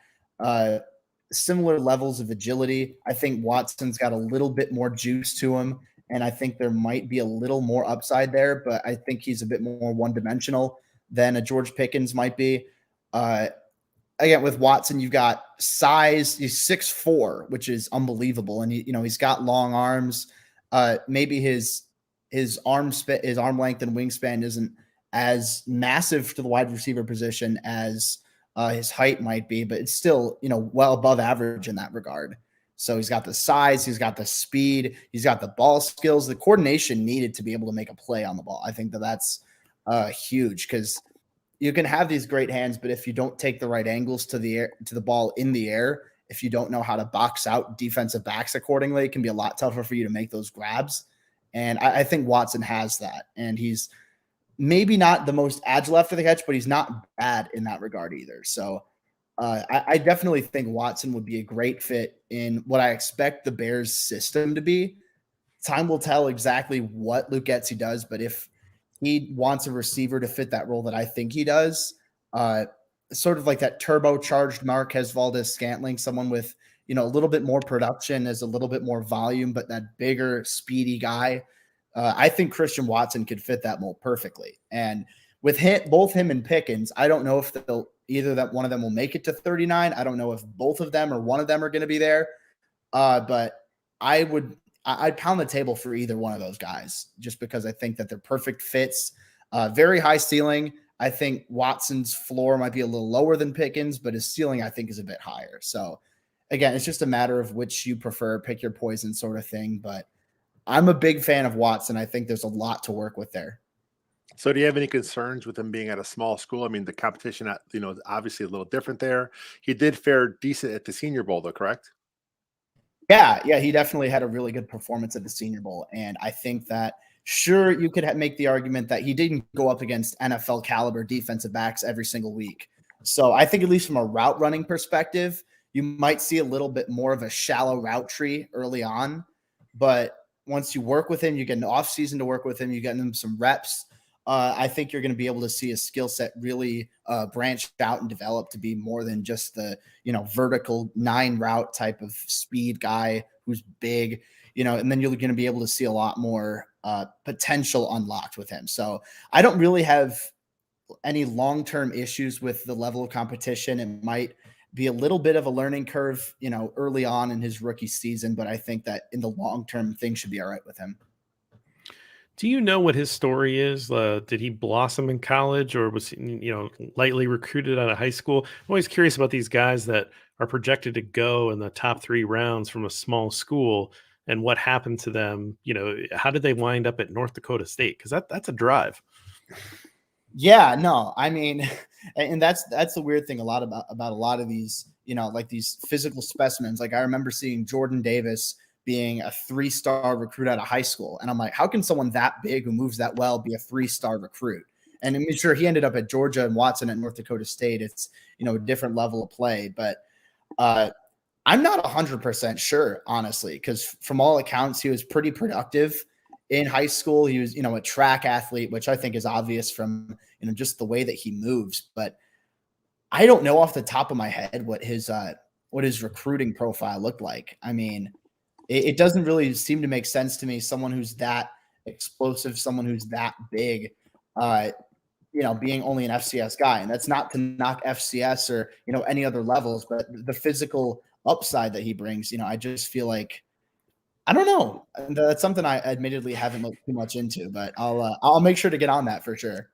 Speaker 3: similar levels of agility. I think Watson's got a little bit more juice to him, and I think there might be a little more upside there, but I think he's a bit more one-dimensional than a George Pickens might be. Again, with Watson, you've got size. He's 6'4", which is unbelievable, and he's got long arms. Maybe his arm length and wingspan isn't as massive to the wide receiver position as his height might be, but it's still, well above average in that regard. So he's got the size, he's got the speed, he's got the ball skills, the coordination needed to be able to make a play on the ball. I think that's huge, because you can have these great hands, but if you don't take the right angles to the ball in the air, if you don't know how to box out defensive backs accordingly, it can be a lot tougher for you to make those grabs. And I think Watson has that, and he's maybe not the most agile after the catch, but he's not bad in that regard either. So I definitely think Watson would be a great fit in what I expect the Bears system to be. Time will tell exactly what Luke Getsy does, but if he wants a receiver to fit that role that I think he does, sort of like that turbocharged Marquez Valdez-Scantling, someone with, a little bit more production, as a little bit more volume, but that bigger, speedy guy. I think Christian Watson could fit that mold perfectly. And with both him and Pickens, I don't know if that one of them will make it to 39. I don't know if both of them or one of them are going to be there. But I'd pound the table for either one of those guys, just because I think that they're perfect fits. Very high ceiling. I think Watson's floor might be a little lower than Pickens, but his ceiling, I think, is a bit higher. So again, it's just a matter of which you prefer, pick your poison sort of thing. But I'm a big fan of Watson. I think there's a lot to work with there.
Speaker 2: So do you have any concerns with him being at a small school? I mean, the competition, obviously a little different there. He did fare decent at the Senior Bowl, though, correct?
Speaker 3: Yeah, he definitely had a really good performance at the Senior Bowl. And I think that, sure, you could make the argument that he didn't go up against NFL caliber defensive backs every single week. So I think, at least from a route running perspective, you might see a little bit more of a shallow route tree early on. But once you work with him, you get an off season to work with him, you get him some reps. I think you're going to be able to see his skill set really branch out and develop to be more than just the, vertical 9 route type of speed guy who's big, and then you're going to be able to see a lot more potential unlocked with him. So I don't really have any long-term issues with the level of competition. It might be a little bit of a learning curve, early on in his rookie season, but I think that in the long term, things should be all right with him.
Speaker 1: Do you know what his story is? Did he blossom in college, or was he, lightly recruited out of high school? I'm always curious about these guys that are projected to go in the top 3 rounds from a small school, and what happened to them. How did they wind up at North Dakota State? Because that's a drive.
Speaker 3: Yeah, no, I mean, and that's the weird thing about a lot of these, like these physical specimens. Like, I remember seeing Jordan Davis being a 3-star recruit out of high school. And I'm like, how can someone that big who moves that well be a 3-star recruit? And I'm sure he ended up at Georgia, and Watson at North Dakota State. It's, a different level of play. But I'm not 100% sure, honestly, because from all accounts, he was pretty productive in high school. He was, a track athlete, which I think is obvious from, just the way that he moves. But I don't know off the top of my head what his recruiting profile looked like. I mean, it doesn't really seem to make sense to me. Someone who's that explosive, someone who's that big, being only an FCS guy. And that's not to knock FCS or, any other levels, but the physical upside that he brings, I just feel like, I don't know. That's something I admittedly haven't looked too much into, but I'll make sure to get on that for sure.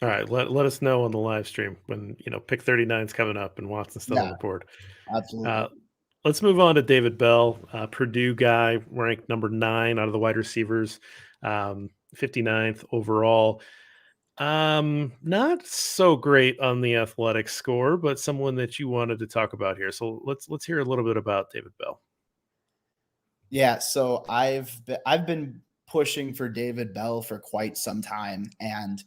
Speaker 1: All right, let us know on the live stream when pick 39 is coming up and Watson's still on
Speaker 3: Yeah,
Speaker 1: the board.
Speaker 3: absolutely.
Speaker 1: Uh, let's move on to David Bell, Purdue guy, ranked number 9 out of the wide receivers, 59th overall. Not so great on the athletic score, but someone that you wanted to talk about here. So let's hear a little bit about David Bell.
Speaker 3: Yeah, so I've been pushing for David Bell for quite some time, and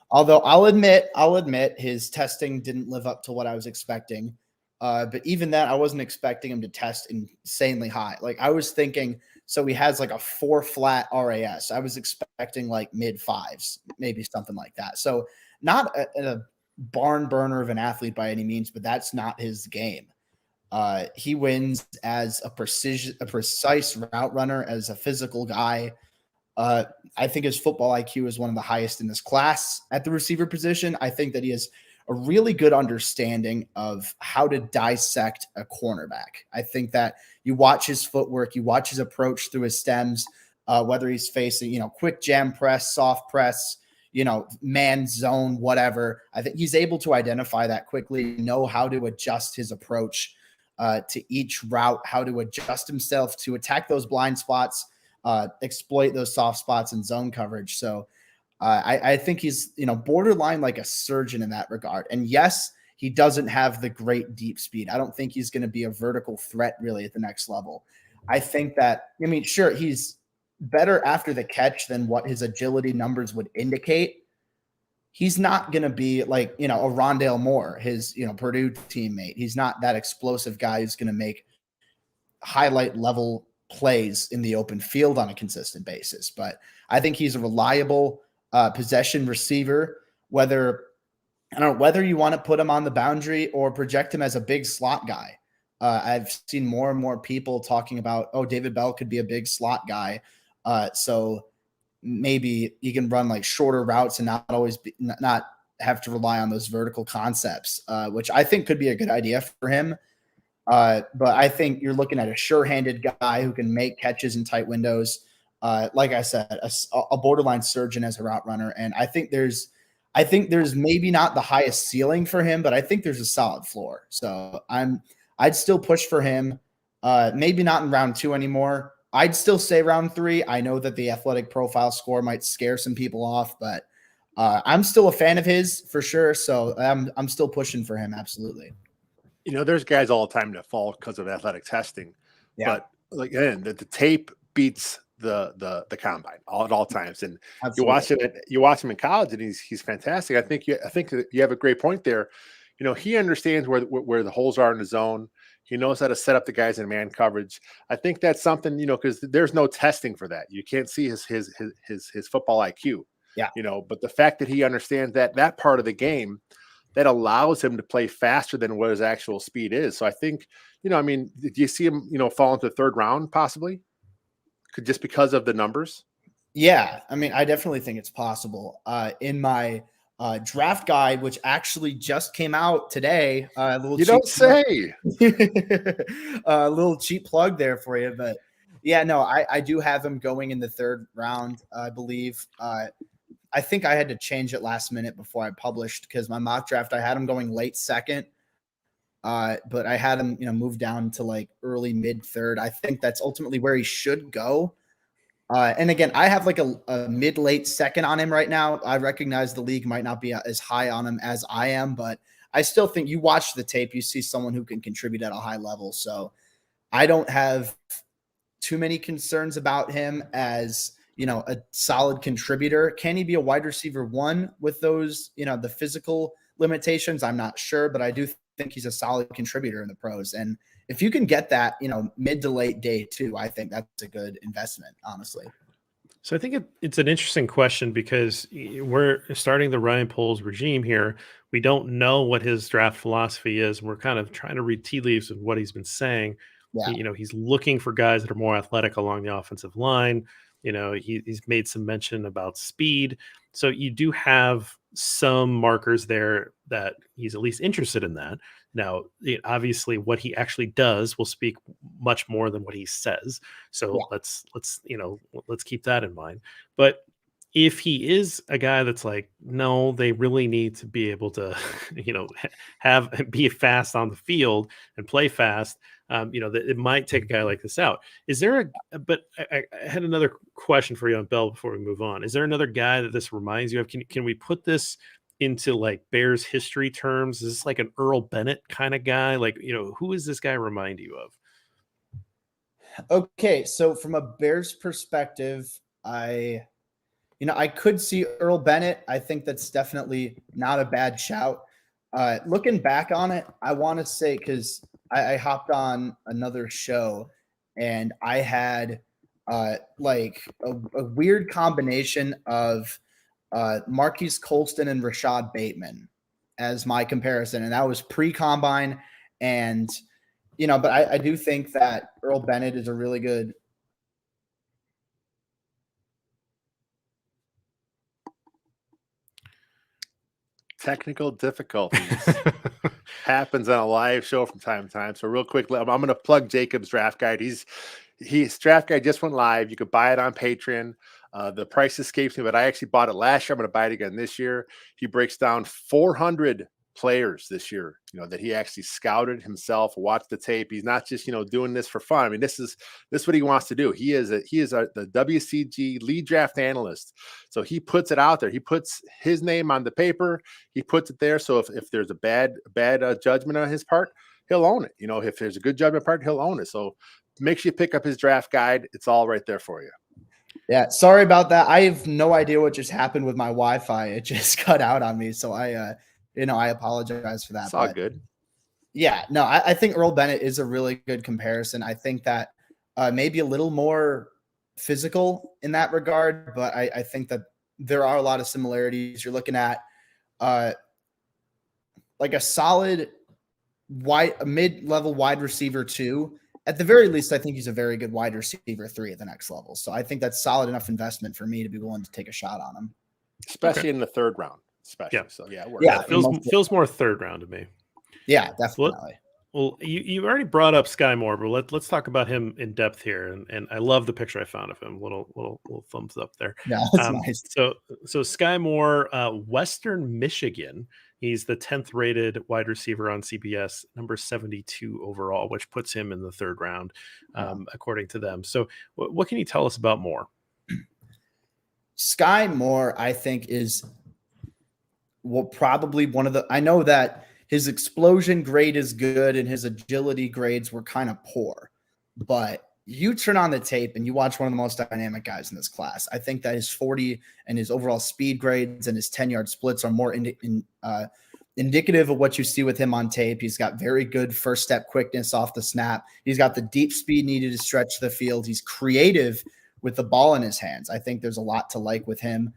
Speaker 3: although I'll admit his testing didn't live up to what I was expecting. But even that, I wasn't expecting him to test insanely high. Like I was thinking, so he has like a 4 flat RAS. I was expecting like mid fives, maybe something like that. So not a barn burner of an athlete by any means, but that's not his game. He wins as a precise route runner, as a physical guy. I think his football IQ is one of the highest in this class at the receiver position. I think that he has a really good understanding of how to dissect a cornerback. I think that you watch his footwork, you watch his approach through his stems, whether he's facing, quick jam press, soft press, man zone, whatever. I think he's able to identify that quickly, know how to adjust his approach to each route, how to adjust himself to attack those blind spots, exploit those soft spots in zone coverage. So I think he's, borderline like a surgeon in that regard. And yes, he doesn't have the great deep speed. I don't think he's going to be a vertical threat really at the next level. I think that, sure, he's better after the catch than what his agility numbers would indicate. He's not going to be like, a Rondale Moore, his, Purdue teammate. He's not that explosive guy who's going to make highlight level plays in the open field on a consistent basis. But I think he's a reliable possession receiver, whether you want to put him on the boundary or project him as a big slot guy. I've seen more and more people talking about, David Bell could be a big slot guy. So maybe he can run like shorter routes and not have to rely on those vertical concepts, which I think could be a good idea for him. But I think you're looking at a sure-handed guy who can make catches in tight windows. Like I said, a borderline surgeon as a route runner. And I think there's maybe not the highest ceiling for him, but I think there's a solid floor. So I'd still push for him. Maybe not in round 2 anymore. I'd still say round 3. I know that the athletic profile score might scare some people off, but I'm still a fan of his for sure. So I'm still pushing for him. Absolutely.
Speaker 2: There's guys all the time that fall because of athletic testing,
Speaker 3: Yeah.
Speaker 2: but again, the tape beats the combine at all times. And
Speaker 3: Absolutely.
Speaker 2: you watch him in college, and he's fantastic. I think you have a great point there. He understands where the holes are in the zone. He knows how to set up the guys in man coverage. I think that's something, because there's no testing for that. You can't see his football IQ.
Speaker 3: Yeah.
Speaker 2: But the fact that he understands that part of the game, that allows him to play faster than what his actual speed is. So I think, do you see him, fall into the 3rd round possibly? Just because of the numbers?
Speaker 3: Yeah. I definitely think it's possible. In my draft guide, which actually just came out today, a little cheap plug there for you. But yeah, no, I do have him going in the 3rd round, I believe. I think I had to change it last minute before I published, because my mock draft, I had him going late 2nd. But I had him, move down to like early mid 3rd. I think that's ultimately where he should go. And again, I have like a mid late 2nd on him right now. I recognize the league might not be as high on him as I am, but I still think you watch the tape, you see someone who can contribute at a high level. So I don't have too many concerns about him as, a solid contributor. Can he be a wide receiver 1 with those, the physical limitations? I'm not sure, but I do think he's a solid contributor in the pros. And if you can get that, mid to late day 2, I think that's a good investment, honestly.
Speaker 1: So I think it's an interesting question, because we're starting the Ryan Poles regime here. We don't know what his draft philosophy is. We're kind of trying to read tea leaves of what he's been saying.
Speaker 3: Yeah.
Speaker 1: He's looking for guys that are more athletic along the offensive line. He's made some mention about speed. So you do have some markers there that he's at least interested in that. Now, obviously, what he actually does will speak much more than what he says. So
Speaker 3: Yeah.
Speaker 1: let's keep that in mind. But if he is a guy that's like, no, they really need to be able to, have be fast on the field and play fast. That it might take a guy like this out. Is there but I had another question for you on Bell before we move on. Is there another guy that this reminds you of? Can we put this into like Bears history terms? Is this like an Earl Bennett kind of guy? Like, who does this guy remind you of?
Speaker 3: Okay, so from a Bears perspective, I could see Earl Bennett. I think that's definitely not a bad shout. Looking back on it, I want to say, because I hopped on another show and I had like a weird combination of Marquise Colston and Rashad Bateman as my comparison. And that was pre-combine. And, but I do think that Earl Bennett is a really good
Speaker 2: Technical difficulties happens on a live show from time to time. So real quick, I'm going to plug Jacob's draft guide. His draft guide just went live. You could buy it on Patreon. The price escapes me, but I actually bought it last year. I'm going to buy it again this year. He breaks down 400 players this year, that he actually scouted himself, watched the tape. He's not just, doing this for fun. I mean, this is what he wants to do. He is the WCG lead draft analyst. So he puts it out there. He puts his name on the paper. He puts it there. So if there's a bad judgment on his part, he'll own it. If there's a good judgment part, he'll own it. So make sure you pick up his draft guide. It's all right there for you.
Speaker 3: Yeah, sorry about that. I have no idea what just happened with my Wi-Fi. It just cut out on me. So I apologize for that.
Speaker 2: It's all good.
Speaker 3: Yeah, no, I think Earl Bennett is a really good comparison. I think that maybe a little more physical in that regard, but I think that there are a lot of similarities. You're looking at like a solid mid-level wide receiver 2. At the very least, I think he's a very good wide receiver 3 at the next level. So I think that's solid enough investment for me to be willing to take a shot on him.
Speaker 2: Especially in the third round. Especially.
Speaker 1: Yeah.
Speaker 2: So
Speaker 1: Feels more third round to me.
Speaker 3: Yeah, definitely.
Speaker 1: Well, you already brought up Skyy Moore, but let's talk about him in depth here. And I love the picture I found of him. Little thumbs up there.
Speaker 3: Yeah, that's nice.
Speaker 1: So Skyy Moore, Western Michigan. He's the 10th rated wide receiver on CBS, number 72 overall, which puts him in the third round, according to them. So what can you tell us about Moore?
Speaker 3: Skyy Moore, I think, is probably one of the – I know that his explosion grade is good and his agility grades were kind of poor. But you turn on the tape and you watch one of the most dynamic guys in this class. I think that his 40 and his overall speed grades and his 10-yard splits are more indicative of what you see with him on tape. He's got very good first step quickness off the snap. He's got the deep speed needed to stretch the field. He's creative with the ball in his hands. I think there's a lot to like with him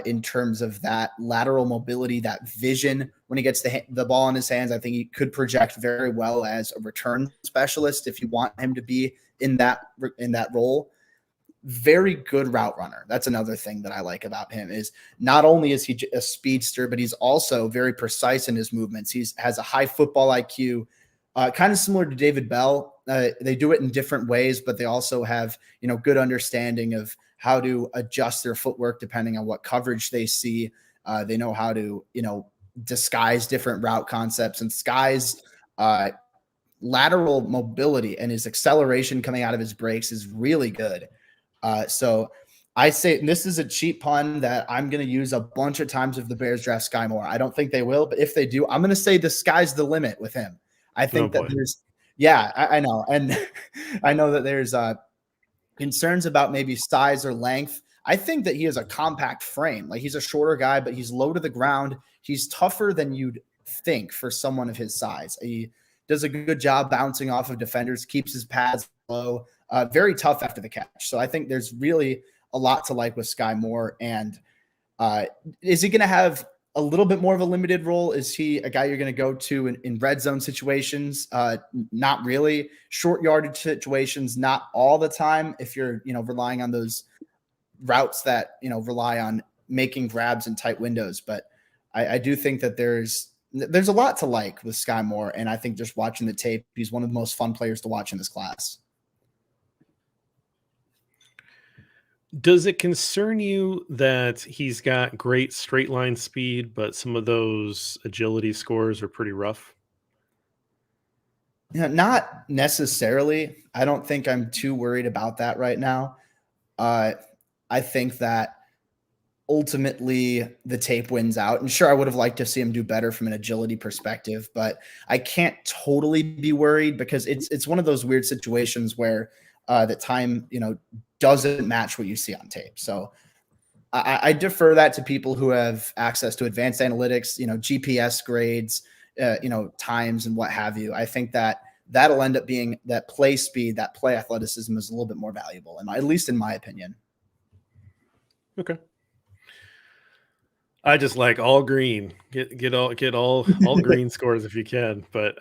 Speaker 3: in terms of that lateral mobility, that vision when he gets the ball in his hands. I think he could project very well as a return specialist if you want him to be in that role. Very good route runner. That's another thing that I like about him is not only is he a speedster, but he's also very precise in his movements. He has a high football IQ, kind of similar to David Bell. They do it in different ways, but they also have, good understanding of how to adjust their footwork depending on what coverage they see. They know how to, disguise different route concepts, and Skyy's lateral mobility and his acceleration coming out of his breaks is really good. So I say, and this is a cheap pun that I'm going to use a bunch of times if the Bears draft Skyy Moore. I don't think they will, but if they do, I'm going to say the sky's the limit with him. I think I know. And I know that there's concerns about maybe size or length. I think that he has a compact frame. Like, he's a shorter guy, but he's low to the ground. He's tougher than you'd think for someone of his size. He does a good job bouncing off of defenders, keeps his pads low, very tough after the catch. So I think there's really a lot to like with Skyy Moore. And is he going to have a little bit more of a limited role? Is he a guy you're going to go to in red zone situations? Not really. Short yardage situations, not all the time. If you're, relying on those routes that, rely on making grabs in tight windows. But I do think that there's a lot to like with Skyy Moore. And I think just watching the tape, he's one of the most fun players to watch in this class.
Speaker 1: Does it concern you that he's got great straight line speed, but some of those agility scores are pretty rough?
Speaker 3: Not necessarily. I don't think I'm too worried about that right now. Uh, I think that ultimately the tape wins out. And sure, I would have liked to see him do better from an agility perspective, but I can't totally be worried because it's one of those weird situations where the time doesn't match what you see on tape. So I defer that to people who have access to advanced analytics, GPS grades, times and what have you. I think that that'll end up being that play speed, that play athleticism is a little bit more valuable, and at least in my opinion.
Speaker 1: Okay. I just like all green. Get all green scores if you can. But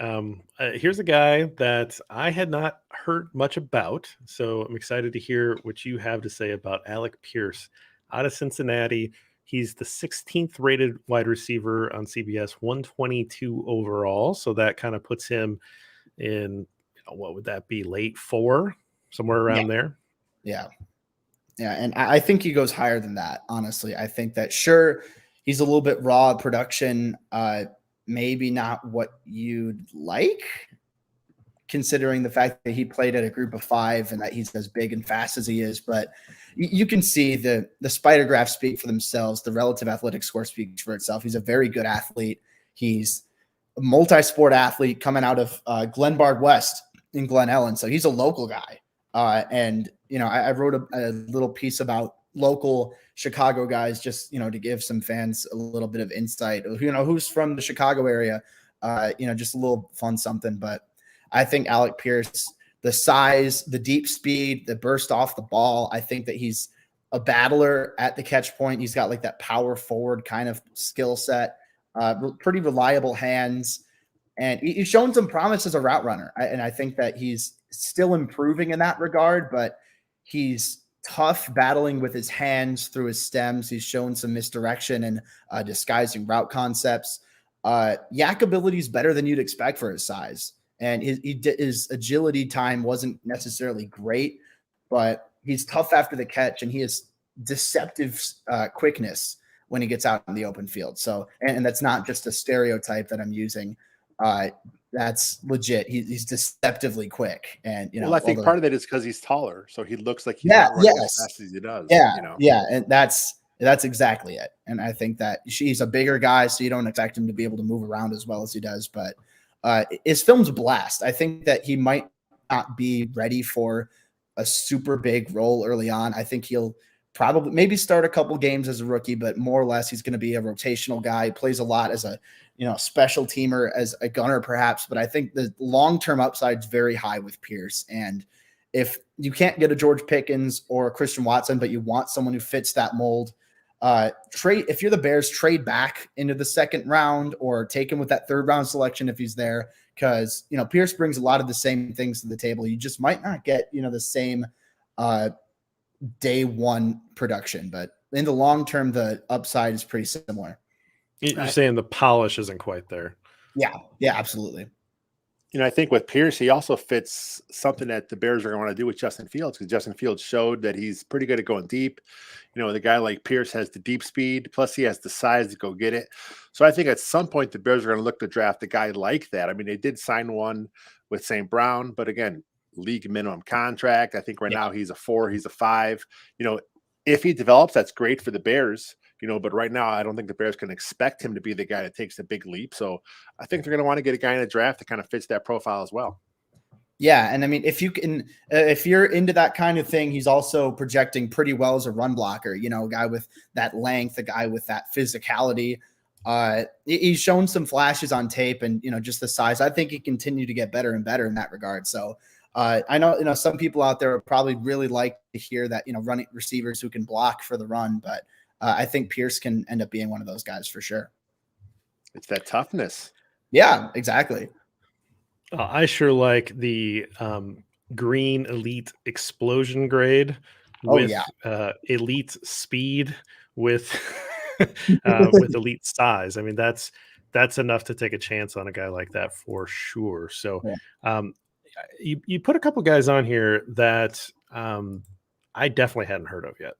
Speaker 1: here's a guy that I had not heard much about, so I'm excited to hear what you have to say about Alec Pierce out of Cincinnati. He's the 16th rated wide receiver on CBS, 122 overall. So that kind of puts him in what would that be, late four, somewhere around there.
Speaker 3: Yeah. And I think he goes higher than that. Honestly, I think that sure, he's a little bit raw production, maybe not what you'd like, considering the fact that he played at a group of 5 and that he's as big and fast as he is. But you can see the spider graphs speak for themselves. The relative athletic score speaks for itself. He's a very good athlete. He's a multi-sport athlete coming out of Glenbard West in Glen Ellen. So he's a local guy. And I wrote a little piece about local Chicago guys, just, to give some fans a little bit of insight, who's from the Chicago area, just a little fun something. But I think Alec Pierce, the size, the deep speed, the burst off the ball, I think that he's a battler at the catch point. He's got like that power forward kind of skill set, pretty reliable hands. And he's shown some promise as a route runner. And I think that he's still improving in that regard, but he's tough battling with his hands through his stems. He's shown some misdirection and disguising route concepts. Yak ability is better than you'd expect for his size. And his agility time wasn't necessarily great, but he's tough after the catch, and he has deceptive quickness when he gets out in the open field. So, and that's not just a stereotype that I'm using. That's legit. He's deceptively quick, and
Speaker 2: well, I think part of that is because he's taller, so he looks like he's not running as fast as he does.
Speaker 3: Yeah, and that's exactly it. And I think that he's a bigger guy, so you don't expect him to be able to move around as well as he does. But his film's a blast. I think that he might not be ready for a super big role early on. I think he'll probably maybe start a couple games as a rookie, but more or less he's going to be a rotational guy. He plays a lot as a special teamer, as a gunner perhaps, but I think the long-term upside is very high with Pierce. And if you can't get a George Pickens or a Christian Watson, but you want someone who fits that mold, if you're the Bears, trade back into the second round or take him with that third round selection if he's there, because Pierce brings a lot of the same things to the table. You just might not get the same day one production, but in the long term, the upside is pretty similar.
Speaker 1: You're saying the polish isn't quite there.
Speaker 3: Yeah, absolutely.
Speaker 2: I think with Pierce, he also fits something that the Bears are going to want to do with Justin Fields, because Justin Fields showed that he's pretty good at going deep. The guy like Pierce has the deep speed, plus he has the size to go get it. So I think at some point the Bears are going to look to draft a guy like that. I mean, they did sign one with St. Brown, but again, league minimum contract. I think right now he's a 4, he's a 5. If he develops, that's great for the Bears. But right now, I don't think the Bears can expect him to be the guy that takes the big leap. So I think they're going to want to get a guy in the draft that kind of fits that profile as well.
Speaker 3: Yeah. And I mean, if you're into that kind of thing, he's also projecting pretty well as a run blocker, a guy with that length, a guy with that physicality. He's shown some flashes on tape and, just the size. I think he continue to get better and better in that regard. So I know, some people out there would probably really like to hear that, running receivers who can block for the run, but I think Pierce can end up being one of those guys for sure.
Speaker 2: It's that toughness.
Speaker 3: Yeah, exactly.
Speaker 1: I sure like the green elite explosion grade with elite speed with with elite size. I mean, that's enough to take a chance on a guy like that for sure. So you put a couple guys on here that I definitely hadn't heard of yet.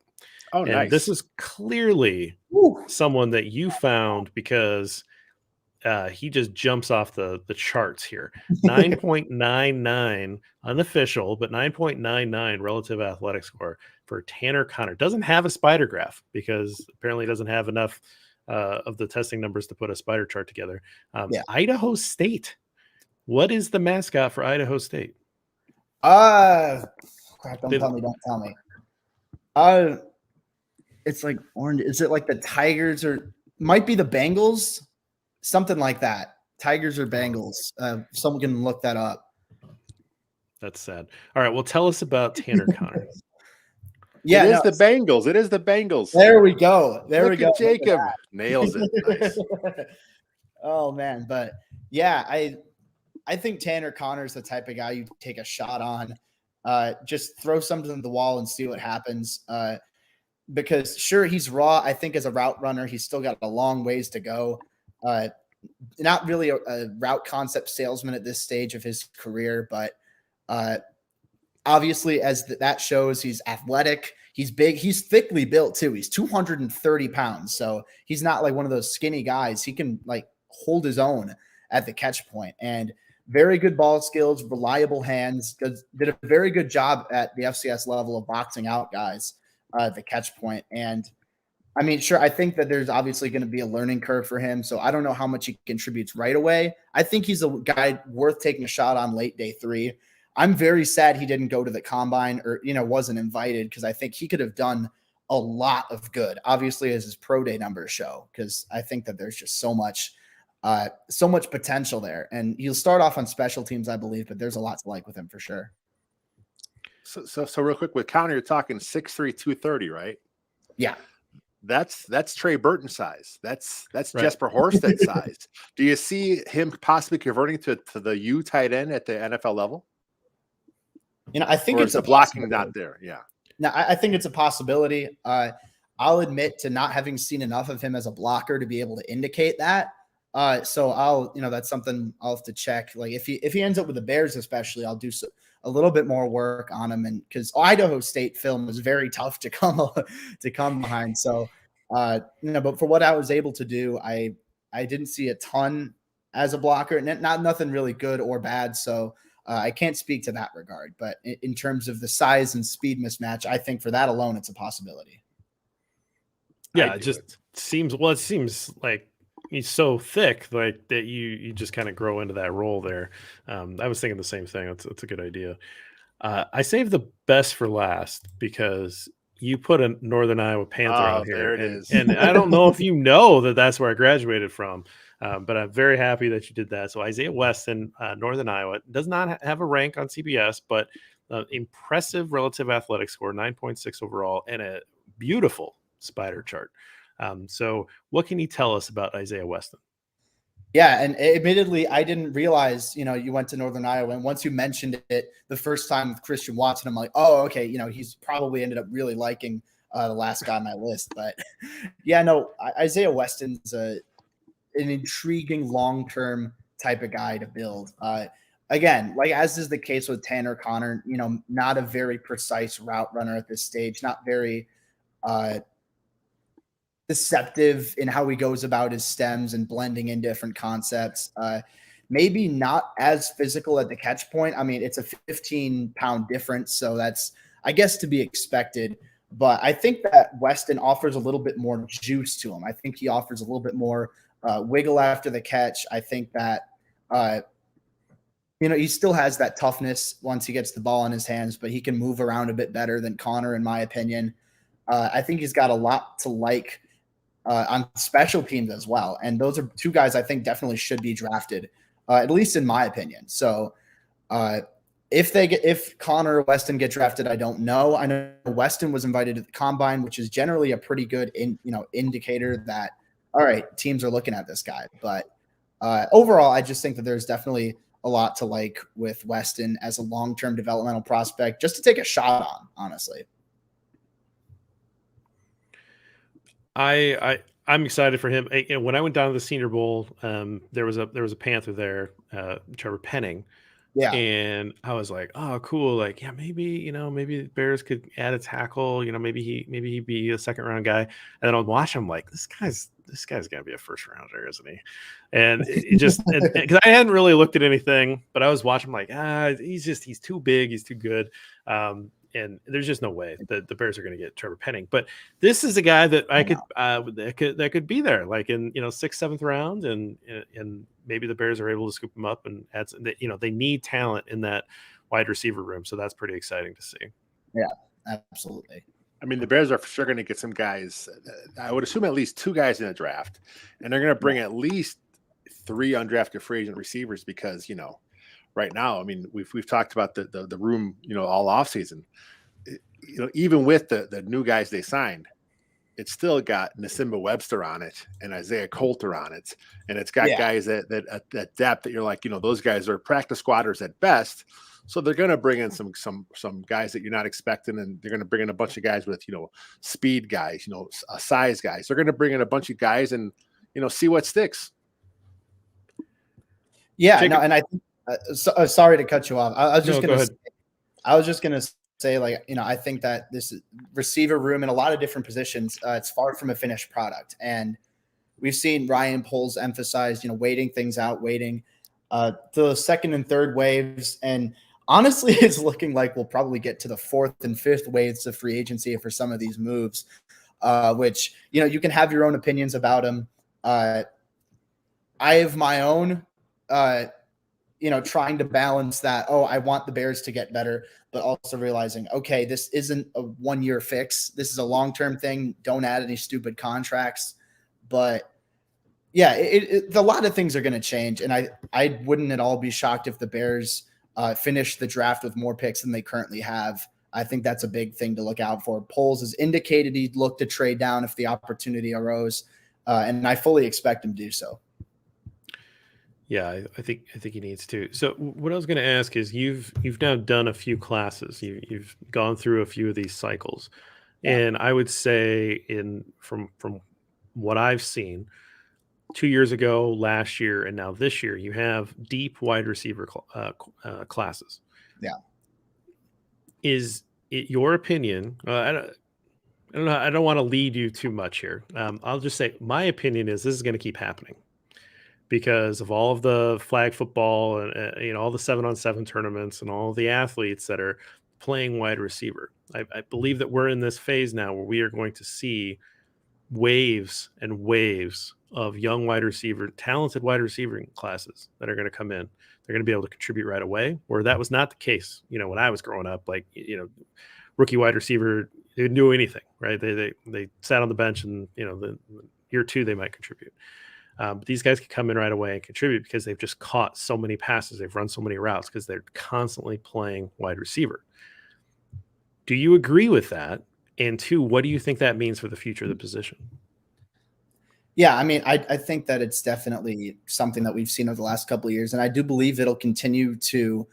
Speaker 2: Oh,
Speaker 1: And this
Speaker 2: nice.
Speaker 1: is clearly
Speaker 3: Woo.
Speaker 1: someone that you found because he just jumps off the charts here. 9.99 unofficial, but 9.99 relative athletic score for Tanner Connor. Doesn't have a spider graph because apparently doesn't have enough of the testing numbers to put a spider chart together.
Speaker 3: Yeah.
Speaker 1: Idaho State. What is the mascot for Idaho State?
Speaker 3: Crap, don't tell me. It's like orange. Is it like the Tigers or might be the Bengals? Something like that. Tigers or Bengals. Someone can look that up.
Speaker 1: That's sad. All right. Well, tell us about Tanner Connor.
Speaker 3: Yeah,
Speaker 2: it is the Bengals. It is the Bengals.
Speaker 3: There we go. There we go.
Speaker 2: Jacob nails it. Nice.
Speaker 3: Oh man, but yeah, I think Tanner Connor is the type of guy you take a shot on. Just throw something at the wall and see what happens. Because sure, he's raw. I think as a route runner, he's still got a long ways to go. Not really a route concept salesman at this stage of his career, but obviously, as that shows, he's athletic. He's big. He's thickly built too. He's 230 pounds, so he's not like one of those skinny guys. He can like hold his own at the catch point, and very good ball skills, reliable hands. Did a very good job at the FCS level of boxing out guys at the catch point. And I mean, sure, I think that there's obviously going to be a learning curve for him. So I don't know how much he contributes right away. I think he's a guy worth taking a shot on late day 3. I'm very sad he didn't go to the combine or, wasn't invited because I think he could have done a lot of good, obviously, as his pro day numbers show, because I think that there's just so much potential there. And he'll start off on special teams, I believe, but there's a lot to like with him for sure.
Speaker 2: So real quick with Connor, you're talking 6'3", 230, right?
Speaker 3: Yeah.
Speaker 2: That's Trey Burton size. That's
Speaker 1: Right.
Speaker 2: Jesper Horsted size. Do you see him possibly converting to the U tight end at the NFL level?
Speaker 3: I think
Speaker 2: or
Speaker 3: it's
Speaker 2: is the blocking not there. Yeah.
Speaker 3: No, I think it's a possibility. I'll admit to not having seen enough of him as a blocker to be able to indicate that. So I'll, that's something I'll have to check. Like if he ends up with the Bears, especially, I'll do a little bit more work on him. And because Idaho State film is very tough to come behind. So, but for what I was able to do, I didn't see a ton as a blocker, and nothing really good or bad. So I can't speak to that regard, but in terms of the size and speed mismatch, I think for that alone, it's a possibility.
Speaker 1: Yeah. It seems like he's so thick like that you just kind of grow into that role there. I was thinking the same thing. That's a good idea. I saved the best for last because you put a Northern Iowa Panther on here.
Speaker 2: There it is.
Speaker 1: And I don't know if you know that's where I graduated from, but I'm very happy that you did that. So Isaiah Weston, Northern Iowa, does not have a rank on CBS, but impressive relative athletic score, 9.6 overall, and a beautiful spider chart. So what can you tell us about Isaiah Weston?
Speaker 3: Yeah, and admittedly, I didn't realize, you went to Northern Iowa. And once you mentioned it the first time with Christian Watson, I'm like, oh, okay, he's probably ended up really liking the last guy on my list. But yeah, no, Isaiah Weston's an intriguing long-term type of guy to build. Again, like as is the case with Tanner Connor, not a very precise route runner at this stage, not very deceptive in how he goes about his stems and blending in different concepts. Maybe not as physical at the catch point. I mean, it's a 15-pound difference, so that's, I guess, to be expected. But I think that Weston offers a little bit more juice to him. I think he offers a little bit more wiggle after the catch. I think that, he still has that toughness once he gets the ball in his hands, but he can move around a bit better than Connor, in my opinion. I think he's got a lot to like on special teams as well. And those are two guys I think definitely should be drafted, at least in my opinion. So if Connor or Weston get drafted, I don't know. I know Weston was invited to the combine, which is generally a pretty good indicator that, all right, teams are looking at this guy. But overall, I just think that there's definitely a lot to like with Weston as a long-term developmental prospect, just to take a shot on, honestly.
Speaker 1: I'm excited for him. When I went down to the Senior Bowl, there was a Panther there, Trevor Penning,
Speaker 3: Yeah.
Speaker 1: And I was like, oh, cool. Like, yeah, maybe, maybe the Bears could add a tackle, maybe he'd be a second round guy. And then I'll watch him like, this guy's gonna be a first rounder, isn't he? And it just because I hadn't really looked at anything, but I was watching him like, he's too big, he's too good. And there's just no way that the Bears are going to get Trevor Penning. But this is a guy that that could be there, like in 6th, 7th round, and maybe the Bears are able to scoop him up and add. They need talent in that wide receiver room, so that's pretty exciting to see.
Speaker 3: Yeah, absolutely.
Speaker 2: I mean, the Bears are for sure going to get some guys. I would assume at least 2 guys in the draft, and they're going to bring at least 3 undrafted free agent receivers because right now, I mean, we've talked about the room, all offseason. Even with the new guys they signed, it's still got Nasimba Webster on it and Isaiah Coulter on it, and it's got guys that depth that you're like, those guys are practice squatters at best. So they're going to bring in some guys that you're not expecting, and they're going to bring in a bunch of guys with speed guys, size guys. They're going to bring in a bunch of guys and see what sticks.
Speaker 3: Yeah, Jacob, no, and I think. Sorry to cut you off. I was just gonna say, like, I think that this receiver room in a lot of different positions, it's far from a finished product, and we've seen Ryan Poles emphasize, waiting things out, waiting the second and third waves, and honestly, it's looking like we'll probably get to the 4th and 5th waves of free agency for some of these moves, which you can have your own opinions about them. I have my own. Trying to balance that. Oh, I want the Bears to get better, but also realizing, okay, this isn't a 1-year fix. This is a long-term thing. Don't add any stupid contracts. But yeah, a lot of things are going to change. And I wouldn't at all be shocked if the Bears finish the draft with more picks than they currently have. I think that's a big thing to look out for. Poles has indicated he'd look to trade down if the opportunity arose. And I fully expect him to do so.
Speaker 1: Yeah, I think he needs to. So what I was going to ask is, you've now done a few classes. You've gone through a few of these cycles, and I would say from what I've seen, 2 years ago, last year, and now this year, you have deep wide receiver classes.
Speaker 3: Yeah.
Speaker 1: Is it your opinion? I don't know. I don't want to lead you too much here. I'll just say my opinion is this is going to keep happening, because of all of the flag football and all the 7-on-7 tournaments and all the athletes that are playing wide receiver. I believe that we're in this phase now where we are going to see waves and waves of young talented wide receiver classes that are going to come in. They're going to be able to contribute right away, where that was not the case. When I was growing up, rookie wide receiver, they didn't do anything, right? They sat on the bench, and the year 2 they might contribute. But these guys can come in right away and contribute because they've just caught so many passes. They've run so many routes because they're constantly playing wide receiver. Do you agree with that? And 2, what do you think that means for the future of the position?
Speaker 3: Yeah, I mean, I think that it's definitely something that we've seen over the last couple of years, and I do believe it'll continue to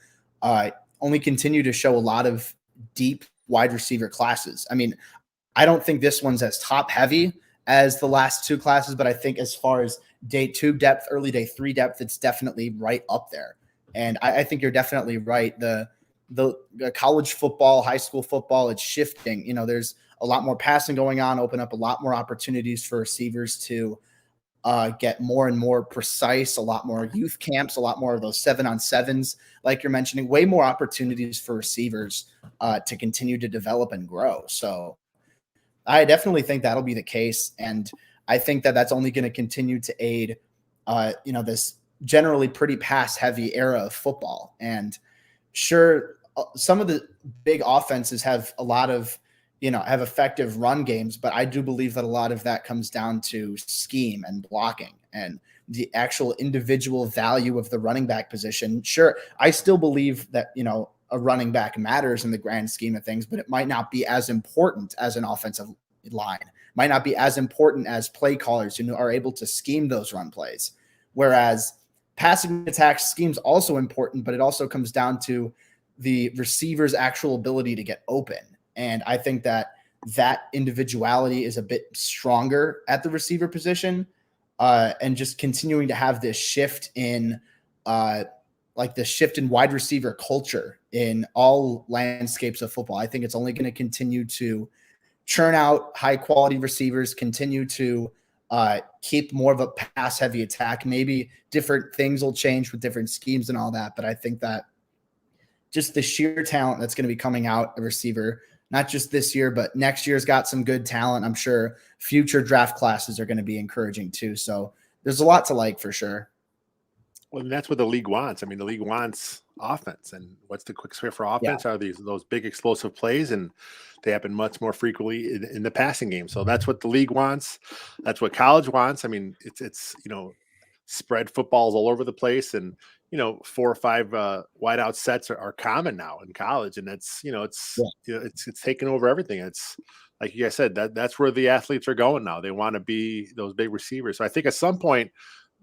Speaker 3: only continue to show a lot of deep wide receiver classes. I mean, I don't think this one's as top heavy as the last 2 classes, but I think as far as day 2 depth, early day 3 depth, it's definitely right up there. And I think you're definitely right. The college football, high school football, it's shifting. There's a lot more passing going on, open up a lot more opportunities for receivers to get more and more precise, a lot more youth camps, a lot more of those 7-on-7s, like you're mentioning, way more opportunities for receivers to continue to develop and grow. So I definitely think that'll be the case. And I think that that's only going to continue to aid, this generally pretty pass heavy era of football. And sure, some of the big offenses have a lot of, have effective run games, but I do believe that a lot of that comes down to scheme and blocking and the actual individual value of the running back position. Sure, I still believe that, a running back matters in the grand scheme of things, but it might not be as important as an offensive line, might not be as important as play callers who are able to scheme those run plays. Whereas passing attack scheme's also important, but it also comes down to the receiver's actual ability to get open. And I think that individuality is a bit stronger at the receiver position, and just continuing to have this shift in like the shift in wide receiver culture in all landscapes of football. I think it's only going to continue to churn out high quality receivers, continue to keep more of a pass heavy attack. Maybe different things will change with different schemes and all that. But I think that just the sheer talent that's going to be coming out a receiver, not just this year, but next year's got some good talent. I'm sure future draft classes are going to be encouraging too. So there's a lot to like for sure.
Speaker 2: Well, and that's what the league wants. I mean, the league wants offense, and what's the quickest way for offense? Are those big explosive plays, and they happen much more frequently in the passing game. So that's what the league wants. That's what college wants. I mean, it's spread footballs all over the place, and 4 or 5 wideout sets are common now in college, and it's taken over everything. It's like you guys said, that's where the athletes are going now. They want to be those big receivers. So I think at some point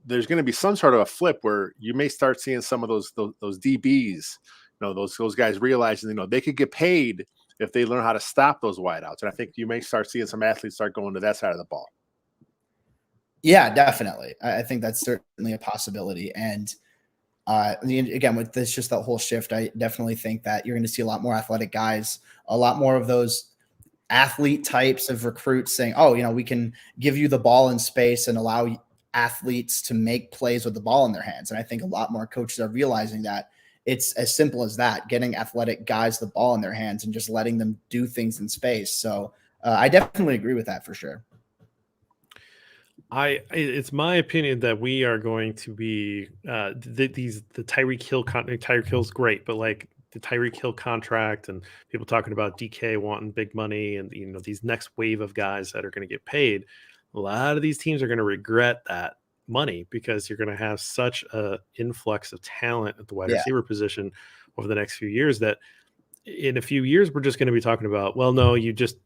Speaker 2: there's going to be some sort of a flip where you may start seeing some of those DBs, those guys realizing, they could get paid if they learn how to stop those wideouts. And I think you may start seeing some athletes start going to that side of the ball.
Speaker 3: Yeah, definitely. I think that's certainly a possibility. And again, with this, just that whole shift, I definitely think that you're going to see a lot more athletic guys, a lot more of those athlete types of recruits saying, oh, we can give you the ball in space and allow athletes to make plays with the ball in their hands. And I think a lot more coaches are realizing that it's as simple as that, getting athletic guys the ball in their hands and just letting them do things in space. So I definitely agree with that for sure.
Speaker 1: It's my opinion that we are going to be the Tyreek Hill Tyreek Hill's great, but like the Tyreek Hill contract and people talking about DK wanting big money and these next wave of guys that are going to get paid. A lot of these teams are going to regret that money because you're going to have such a influx of talent at the wide receiver position over the next few years that in a few years we're just going to be talking about, well, no, you just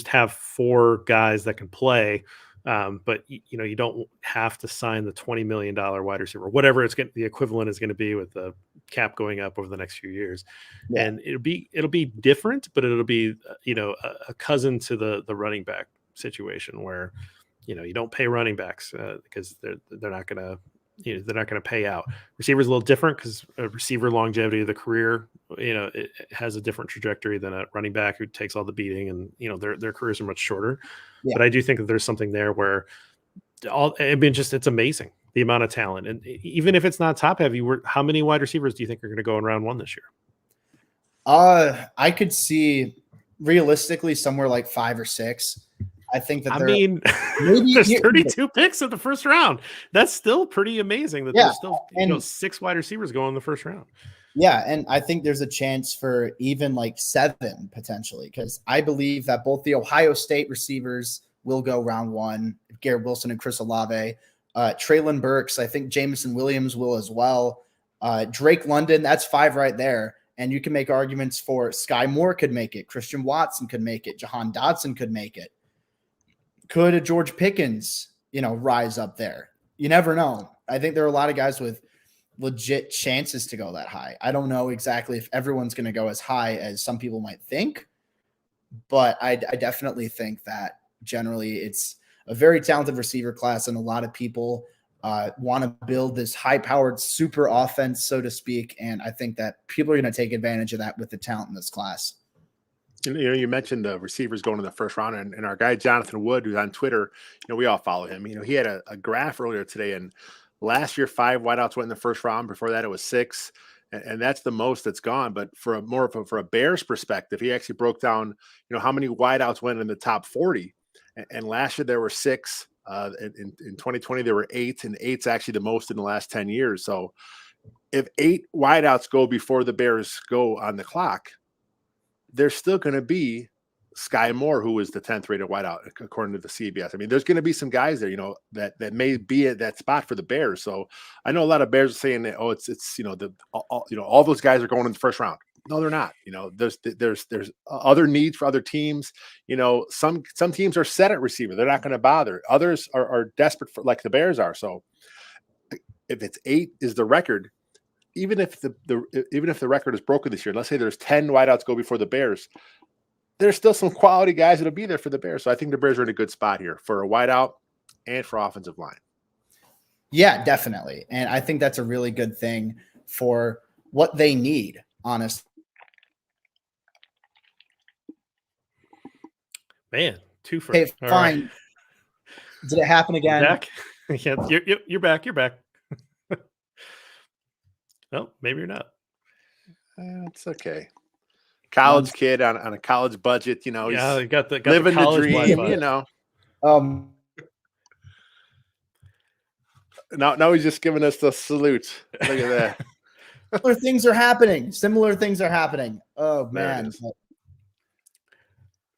Speaker 1: have 4 guys that can play. But you don't have to sign the $20 million wide receiver, whatever the equivalent is going to be with the cap going up over the next few years. Yeah. And it'll be different, but it'll be, a cousin to the running back situation where, you don't pay running backs because they're not going to pay out. Receivers a little different because a receiver longevity of the career, it has a different trajectory than a running back who takes all the beating and, their careers are much shorter. Yeah. But I do think that there's something there where it's amazing the amount of talent. And even if it's not top heavy, how many wide receivers do you think are going to go in round 1 this year?
Speaker 3: I could see realistically somewhere like 5 or 6. I think that
Speaker 1: there's 32 picks in the first round. That's still pretty amazing that there's still 6 wide receivers going in the first round.
Speaker 3: Yeah, and I think there's a chance for even like 7 potentially because I believe that both the Ohio State receivers will go round 1, Garrett Wilson and Chris Olave. Treylon Burks, I think Jameson Williams will as well. Drake London, that's 5 right there. And you can make arguments for Skyy Moore could make it. Christian Watson could make it. Jahan Dotson could make it. Could a George Pickens, rise up there? You never know. I think there are a lot of guys with legit chances to go that high. I don't know exactly if everyone's going to go as high as some people might think, but I definitely think that generally it's a very talented receiver class, and a lot of people want to build this high-powered super offense, so to speak, and I think that people are going to take advantage of that with the talent in this class.
Speaker 2: You mentioned the receivers going in the first round, and our guy Jonathan Wood, who's on Twitter, we all follow him. He had a graph earlier today, and last year 5 wideouts went in the first round. Before that, it was 6, and that's the most that's gone. But for a Bears perspective, he actually broke down, how many wideouts went in the top 40, and last year there were 6. In 2020 there were 8, and 8's actually the most in the last 10 years. So if 8 wideouts go before the Bears go on the clock, there's still going to be Skyy Moore, who is the 10th rated wideout according to the CBS. I mean, there's going to be some guys there, that may be at that spot for the Bears. So I know a lot of Bears are saying that, all those guys are going in the first round. No, they're not. There's other needs for other teams. Some teams are set at receiver. They're not going to bother. Others are desperate for, like the Bears are. So if it's 8 is the record, even if the record is broken this year, let's say there's 10 wideouts go before the Bears, there's still some quality guys that'll be there for the Bears. So I think the Bears are in a good spot here for a wideout and for offensive line.
Speaker 3: Yeah, definitely. And I think that's a really good thing for what they need, honestly.
Speaker 1: Man, two for
Speaker 3: Hey,
Speaker 1: all
Speaker 3: fine.
Speaker 1: right.
Speaker 3: Did it happen again?
Speaker 1: Back? Yeah, you're back. You're back. Oh, maybe you're not.
Speaker 2: It's okay. College kid on a college budget, you know,
Speaker 1: Yeah,
Speaker 2: he's
Speaker 1: you got the
Speaker 2: living the
Speaker 1: college
Speaker 2: dream,
Speaker 1: Wi-Fi.
Speaker 2: you know.
Speaker 3: Um,
Speaker 2: Now he's just giving us the salute. Look at that.
Speaker 3: similar things are happening. Similar things are happening. Oh
Speaker 2: There it
Speaker 3: man.
Speaker 2: is.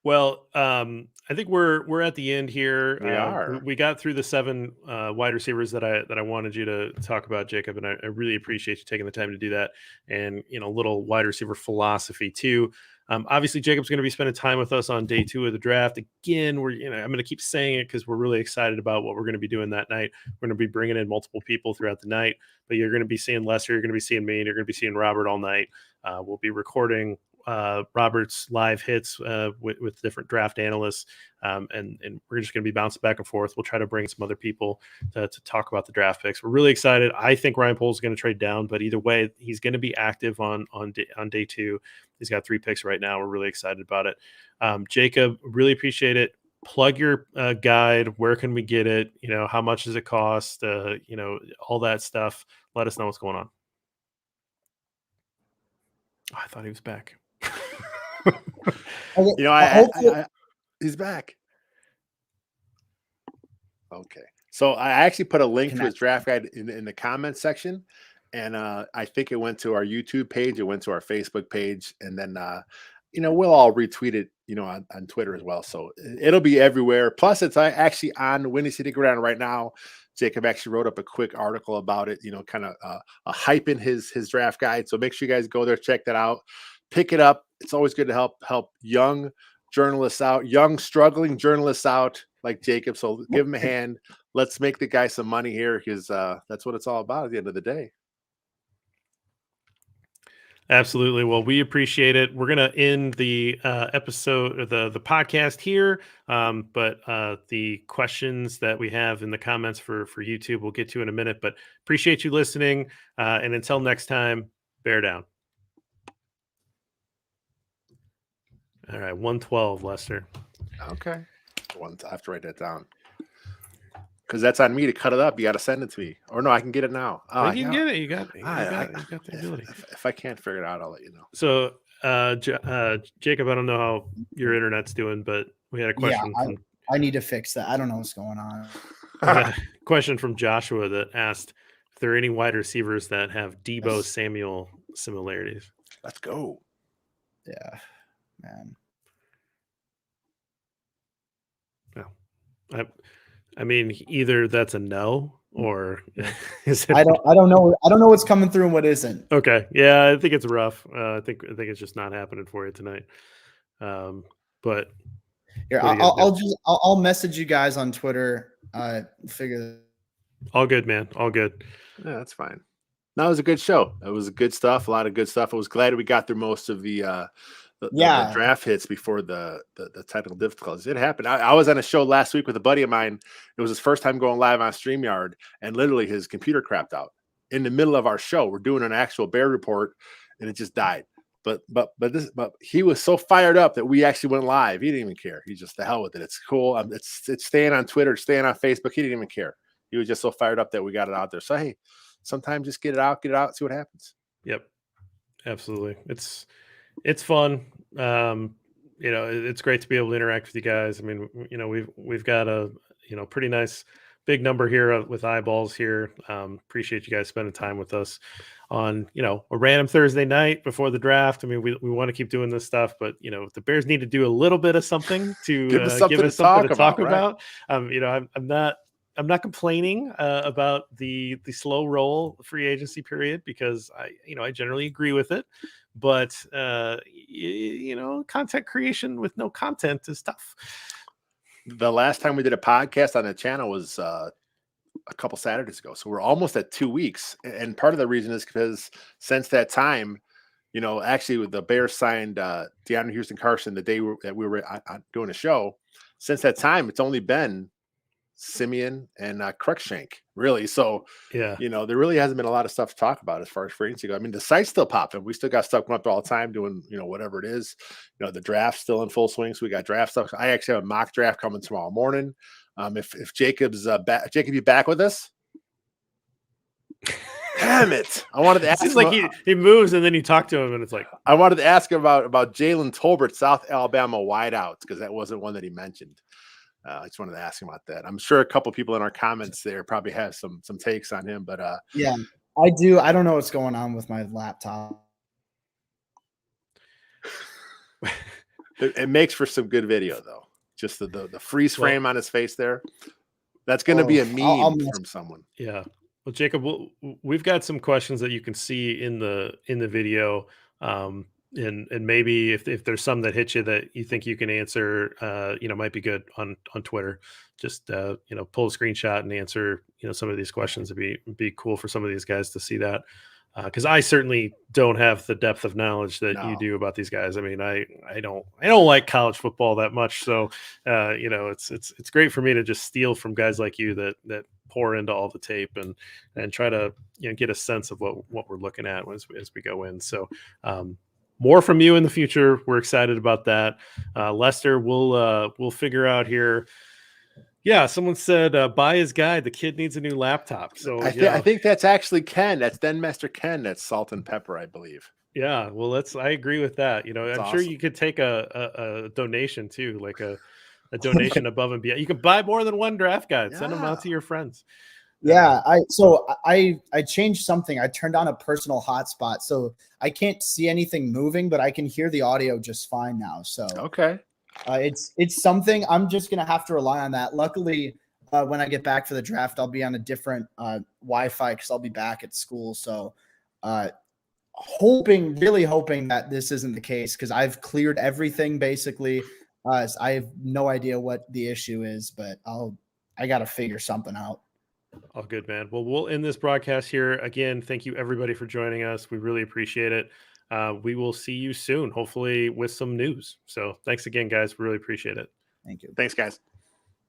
Speaker 1: Well, I think we're at the end here.
Speaker 2: We are.
Speaker 1: We got through the 7 wide receivers that I wanted you to talk about, Jacob, and I really appreciate you taking the time to do that. And a little wide receiver philosophy too. Obviously, Jacob's going to be spending time with us on day 2 of the draft. Again, I'm going to keep saying it because we're really excited about what we're going to be doing that night. We're going to be bringing in multiple people throughout the night, but you're going to be seeing Lester, you're going to be seeing me, and you're going to be seeing Robert all night. We'll be recording Robert's live hits with different draft analysts, and we're just going to be bouncing back and forth. We'll try to bring some other people to talk about the draft picks. We're really excited. I think Ryan Poles is going to trade down, but either way, he's going to be active on day 2. He's got 3 picks right now. We're really excited about it. Jacob, really appreciate it. Plug your guide. Where can we get it? How much does it cost? All that stuff. Let us know what's going on. Oh, I thought he was back.
Speaker 2: He's back. Okay. So I actually put a link to his draft guide in the comments section. And I think it went to our YouTube page. It went to our Facebook page. And then, we'll all retweet it, on Twitter as well. So it'll be everywhere. Plus, it's actually on Windy City Ground right now. Jacob actually wrote up a quick article about it, kind of hyping his draft guide. So make sure you guys go there, check that out, pick it up. It's always good to help young journalists out, young struggling journalists out like Jacob. So give him a hand. Let's make the guy some money here because that's what it's all about at the end of the day.
Speaker 1: Absolutely. Well, we appreciate it. We're going to end the episode, the podcast here. But the questions that we have in the comments for YouTube, we'll get to in a minute. But appreciate you listening. And until next time, bear down. All right, 112, Lester.
Speaker 2: Okay. I have to write that down. Because that's on me to cut it up. You got to send it to me. Or no, I can get it now.
Speaker 1: You can get it. You got the ability.
Speaker 2: If I can't figure it out, I'll let you know.
Speaker 1: So, Jacob, I don't know how your internet's doing, but we had a question.
Speaker 3: Yeah, I need to fix that. I don't know what's going on.
Speaker 1: Question from Joshua that asked if there are any wide receivers that have Deebo Samuel similarities.
Speaker 2: Let's go.
Speaker 3: Yeah, man.
Speaker 1: No. I mean, either that's a no or is it?
Speaker 3: I don't know. I don't know what's coming through and what isn't.
Speaker 1: Okay. Yeah, I think it's rough. I think it's just not happening for you tonight. But
Speaker 3: here, I'll message you guys on Twitter. Figure.
Speaker 1: All good, man. All good.
Speaker 2: Yeah, that's fine. No, it was a good show. It was good stuff. A lot of good stuff. I was glad we got through most of the draft hits before the technical difficulties. It happened. I was on a show last week with a buddy of mine. It was his first time going live on StreamYard, and literally his computer crapped out in the middle of our show. We're doing an actual bear report, and it just died. But he was so fired up that we actually went live. He didn't even care. He's just the hell with it. It's cool. It's staying on Twitter, staying on Facebook. He didn't even care. He was just so fired up that we got it out there. So hey, sometimes just get it out, see what happens.
Speaker 1: Yep, absolutely. It's fun. It's great to be able to interact with you guys. I mean, we've got a pretty nice big number here with eyeballs here. Appreciate you guys spending time with us on a random Thursday night before the draft. I mean, we want to keep doing this stuff, but the Bears need to do a little bit of something to give us something to talk about. Right? I'm not complaining about the slow roll free agency period because I generally agree with it, but content creation with no content is tough.
Speaker 2: The last time we did a podcast on the channel was a couple Saturdays ago, so we're almost at 2 weeks. And part of the reason is because since that time, actually the Bears signed DeAndre Houston Carson the day that we were doing a show. Since that time, it's only been Simeon, and Cruikshank, really. So,
Speaker 1: Yeah.
Speaker 2: there really hasn't been a lot of stuff to talk about as far as free agency go. I mean, the site's still popping. We still got stuff going up all the time doing, whatever it is. The draft's still in full swing. So we got draft stuff. I actually have a mock draft coming tomorrow morning. If Jacob's back, Jacob, you back with us? Damn it! I wanted to ask.
Speaker 1: It's like he moves and then you talk to him and it's like
Speaker 2: I wanted to ask him about Jalen Tolbert, South Alabama wideout, because that wasn't one that he mentioned. I just wanted to ask him about that. I'm sure a couple people in our comments there probably have some takes on him, but
Speaker 3: yeah, I do. I don't know what's going on with my laptop.
Speaker 2: It makes for some good video though. Just the freeze frame on his face there. That's going to be a meme from someone.
Speaker 1: Yeah. Well, Jacob, we've got some questions that you can see in the video, and maybe if there's some that hit you that you think you can answer, might be good on Twitter. Just pull a screenshot and answer some of these questions. It'd be cool for some of these guys to see that, because I certainly don't have the depth of knowledge that you do about these guys. I mean, I don't like college football that much, so it's great for me to just steal from guys like you that pour into all the tape and try to get a sense of what we're looking at as we go in. So more from you in the future. We're excited about that. Lester, we'll figure out here. Yeah, someone said buy his guide. The kid needs a new laptop. So
Speaker 2: I think that's actually Ken. That's Den Master Ken. That's Salt and Pepper, I believe.
Speaker 1: Yeah, well, I agree with that. I'm
Speaker 2: awesome.
Speaker 1: sure you could take a donation too, like a donation above and beyond. You can buy more than one draft guide. Send them out to your friends.
Speaker 3: Yeah, I changed something. I turned on a personal hotspot, so I can't see anything moving, but I can hear the audio just fine now. So
Speaker 2: okay.
Speaker 3: It's something I'm just gonna have to rely on that. Luckily, when I get back for the draft, I'll be on a different Wi-Fi because I'll be back at school. So, really hoping that this isn't the case, because I've cleared everything basically. I have no idea what the issue is, but I got to figure something out.
Speaker 1: All good, man. Well, we'll end this broadcast here. Again, thank you everybody for joining us. We really appreciate it. We will see you soon, hopefully with some news. So thanks again, guys. We really appreciate it.
Speaker 3: Thank you.
Speaker 2: Thanks, guys.